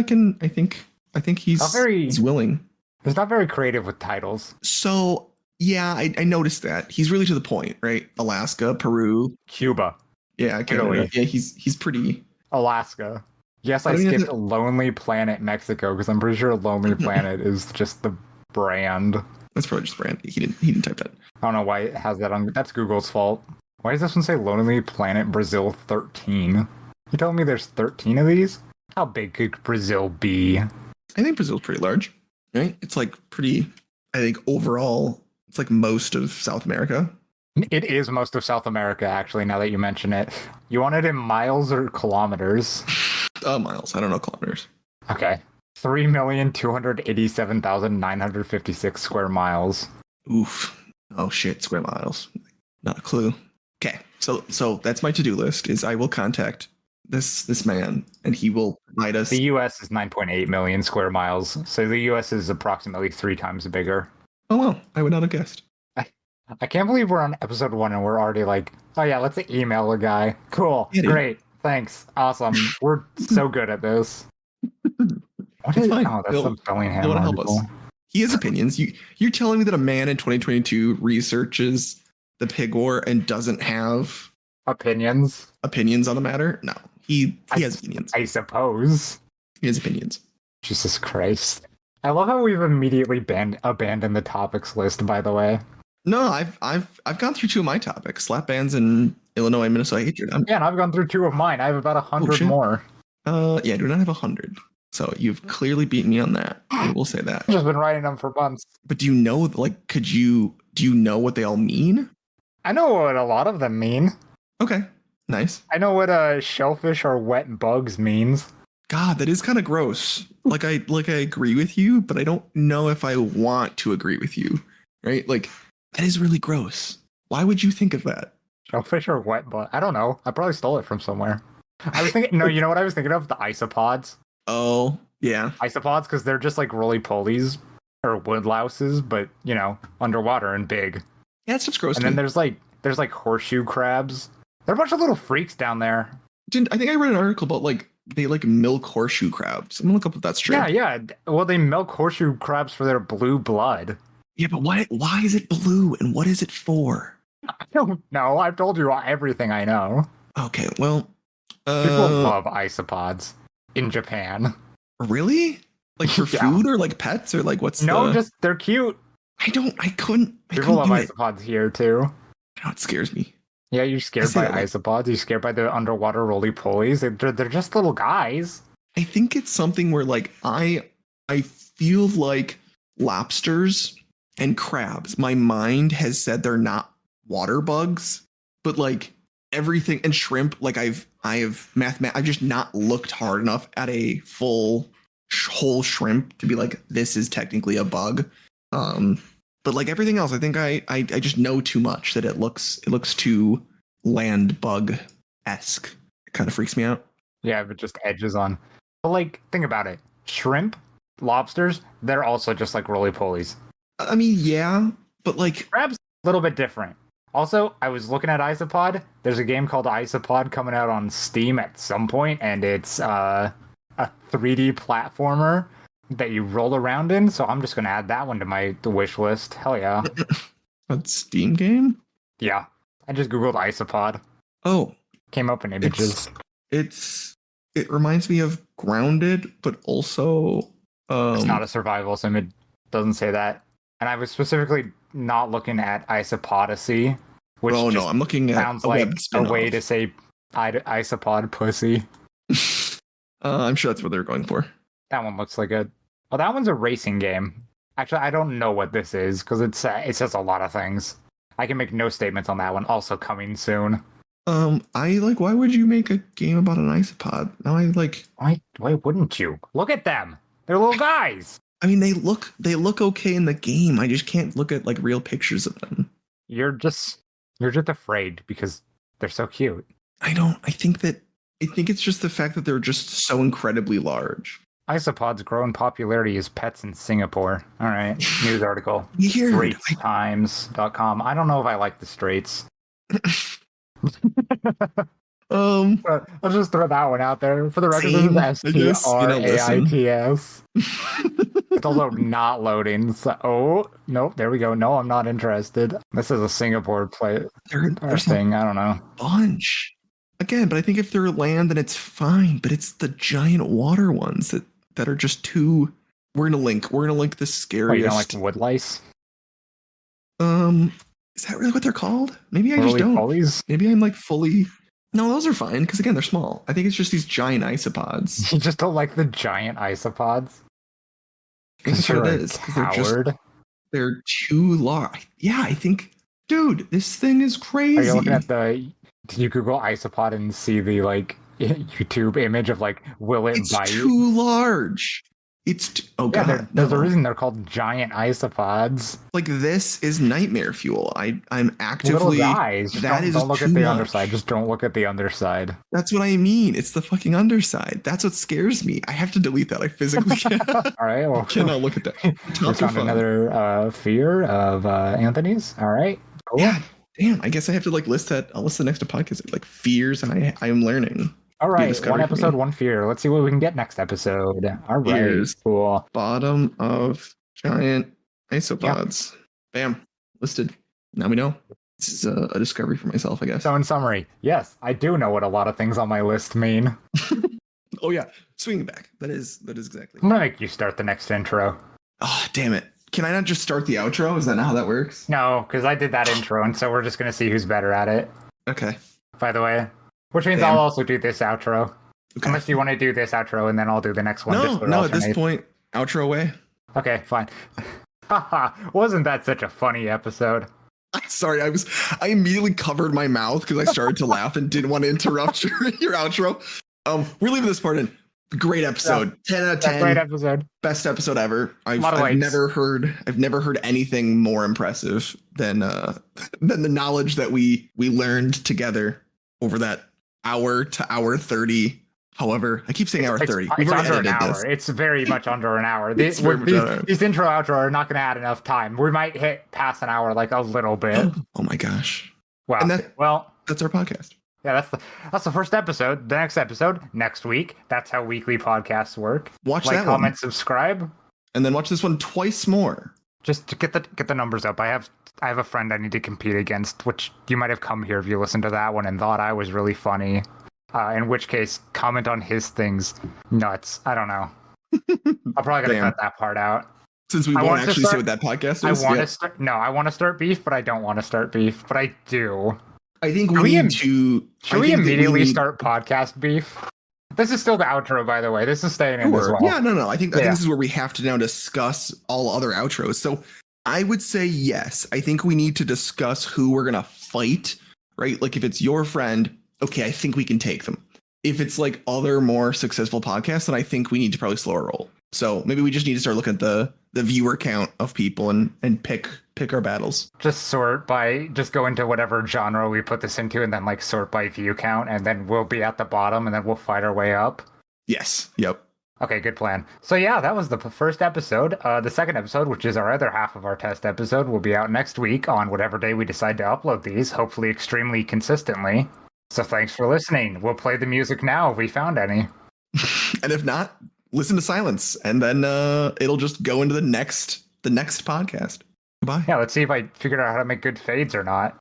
he's willing. He's not very creative with titles. So yeah, I noticed that. He's really to the point, right? Alaska, Peru, Cuba. Yeah, Canada. Italy. Yeah, he's pretty. Alaska. Yes, I skipped Lonely Planet Mexico because I'm pretty sure Lonely Planet is just the brand. That's probably just the brand. He didn't type that. I don't know why it has that on. That's Google's fault. Why does this one say Lonely Planet Brazil 13? You told me there's 13 of these? How big could Brazil be? I think Brazil's pretty large, right? It's like pretty, I think overall, it's like most of South America. It is most of South America, actually, now that you mention it. You want it in miles or kilometers? Miles. I don't know kilometers. Okay. 3,287,956 square miles. Oof. Oh shit, square miles. Not a clue. Okay. So that's my to-do list is I will contact this man and he will provide us. The US is 9.8 million square miles. So the US is approximately 3 times bigger. Oh well, I would not have guessed. I can't believe we're on episode 1 and we're already like, oh yeah, let's email a guy. Cool. Yeah, great. Thanks. Awesome. We're so good at this. What is fine. Oh, that's the Bellingham He'll help article. us. He has opinions. You're telling me that a man in 2022 researches the pig war and doesn't have Opinions? opinions on the matter? No. He has opinions. I suppose. He has opinions. Jesus Christ. I love how we've immediately abandoned the topics list, by the way. No, I've gone through 2 of my topics: slap bans in Illinois, Minnesota hatred. Yeah, and I've gone through 2 of mine. I have about 100 shit. more. Yeah, I do not have 100. So you've clearly beaten me on that. I will say that. I've just been writing them for months. But do you know, like, do you know what they all mean? I know what a lot of them mean. Okay, nice. I know what shellfish or wet bugs means. God, that is kind of gross. Like I agree with you, but I don't know if I want to agree with you. Right? Like, that is really gross. Why would you think of that? Shellfish or wet bug? I don't know. I probably stole it from somewhere. I was thinking, no, you know what I was thinking of? The isopods. Oh, yeah. Isopods, because they're just like roly-polies or woodlouses, but, underwater and big. Yeah, that stuff's gross. And then there's like horseshoe crabs. They're a bunch of little freaks down there. I think I read an article about like they like milk horseshoe crabs. I'm gonna look up if that's true. Yeah. Well, they milk horseshoe crabs for their blue blood. Yeah, but why is it blue and what is it for? I don't know. I've told you everything I know. Okay, well, People love isopods in Japan. really? Like for Yeah. food or like pets or like what's No, the... just they're cute. I couldn't People love do it. isopods here too. I know, it scares me. Yeah, you're scared say by that, like- isopods. You're scared by the underwater roly-polies. They're just little guys. I think it's something where like I feel like lobsters and crabs, my mind has said they're not water bugs, but like everything and shrimp, like I've just not looked hard enough at a full whole shrimp to be like this is technically a bug. But like everything else, I think I just know too much that it looks too land bug esque. It kind of freaks me out. Yeah, but just edges on. But like, think about it. Shrimp, lobsters, they're also just like roly-polies. I mean, yeah, but like Crabs, a little bit different. Also, I was looking at Isopod. There's a game called Isopod coming out on Steam at some point, and it's a 3D platformer that you roll around in. So I'm just gonna add that one to my wish list. Hell yeah. a Steam game. Yeah. I just googled Isopod. Oh, Came up in images. it reminds me of Grounded, but also It's not a survival sim. It doesn't say that. And I was specifically not looking at Isopodacy, which oh just no, I'm looking at sounds like web a spin-off. way to say isopod pussy. I'm sure that's what they're going for. That one looks like a. Oh, that one's a racing game. Actually, I don't know what this is because it says a lot of things. I can make no statements on that one. Also coming soon. I like. Why would you make a game about an isopod? Now I like. Why wouldn't you? Look at them. They're little guys. I mean, they look okay in the game. I just can't look at like real pictures of them. You're just afraid because they're so cute. I think it's just the fact that they're just so incredibly large. Isopods grow in popularity as pets in Singapore. All right, news article. Weird. StraitsTimes.com. I don't know if I like the Straits. But I'll just throw that one out there. For the record, this is STRAITS. It's also not loading. So, oh, nope, there we go. No, I'm not interested. This is a Singapore there's thing. I don't know. bunch. Again, but I think if they're land, then it's fine. But it's the giant water ones that are just too. We're gonna link the Oh, you scariest. don't like wood lice? Is that really what they're called? Maybe I just don't. Roly-polies? Maybe I'm like fully. No, those are fine because again, they're small. I think it's just these giant isopods. You just don't like the giant isopods? That's what You're it a is. 'Cause coward. They're too large. Yeah, I think, dude, this thing is crazy. Are you looking at the? Did you Google isopod and see the like YouTube image of like will it it's bite? too large. Oh Yeah, god, there's a no. reason they're called giant isopods. Like this is nightmare fuel. I'm Little actively. guys. that is don't look at too the much. underside. Just don't look at the underside. That's what I mean. It's the fucking underside. That's what scares me. I have to delete that. I physically All right. Well, cannot look at that. we Top found of another fear of Anthony's. All right. Cool. Yeah, damn. I guess I have to like list that. I'll list the next podcast like fears I am learning. All right. discovery One for episode, me. one fear. Let's see what we can get next episode. All right. Fears. Cool. Bottom of giant isopods. Bam. Listed. Now we know. This is a discovery for myself, I guess. So in summary, yes, I do know what a lot of things on my list mean. Oh yeah, swinging back. That is exactly. I'm gonna make you start the next intro. Oh damn it! Can I not just start the outro? Is that not how that works? No, because I did that intro, and so we're just gonna see who's better at it. Okay. By the way, which means Damn. I'll also do this outro. Okay. Unless you want to do this outro, and then I'll do the next one. just so it No. At this alternates. point, outro way. Okay, fine. Haha, wasn't that such a funny episode? Sorry, I immediately covered my mouth because I started to laugh and didn't want to interrupt your outro. We're leaving this part in. Great episode. 10 out of 10. Great episode. Best episode ever. I've lot of likes. never heard anything more impressive than the knowledge that we learned together over that hour to hour 30. However, I keep saying hour 30. We've It's already under an edited hour. this. It's very much under an hour. It's very much under an hour. These intro outro are not going to add enough time. We might hit past an hour like a little bit. Oh my gosh. Wow. And Well, that's our podcast. yeah, that's the first episode. The next episode next week. That's how weekly podcasts work. Watch Like, that comment, one. subscribe. And then watch this one twice more. just to get the numbers up. I have a friend I need to compete against, which you might have come here if you listened to that one and thought I was really funny. In which case, comment on his things. Nuts. I don't know. I'm probably gonna cut that part out. Since we won't actually say what that podcast is. I want to start. No, I want to start beef, but I don't want to start beef. But I do. I think we need to. Should we immediately start podcast beef? This is still the outro, by the way. This is staying in as well. Yeah, no. I think this is where we have to now discuss all other outros. So I would say yes. I think we need to discuss who we're gonna fight, right? Like if it's your friend, okay, I think we can take them. If it's like other more successful podcasts, then I think we need to probably slow our roll. So maybe we just need to start looking at the viewer count of people and pick our battles. Just go into whatever genre we put this into and then like sort by view count, and then we'll be at the bottom and then we'll fight our way up. Yes. Yep. Okay, good plan. So yeah, that was the first episode. The second episode, which is our other half of our test episode, will be out next week on whatever day we decide to upload these, hopefully extremely consistently. So thanks for listening. We'll play the music now if we found any. And if not, listen to silence, and then it'll just go into the next podcast. Goodbye. Yeah, let's see if I figured out how to make good fades or not.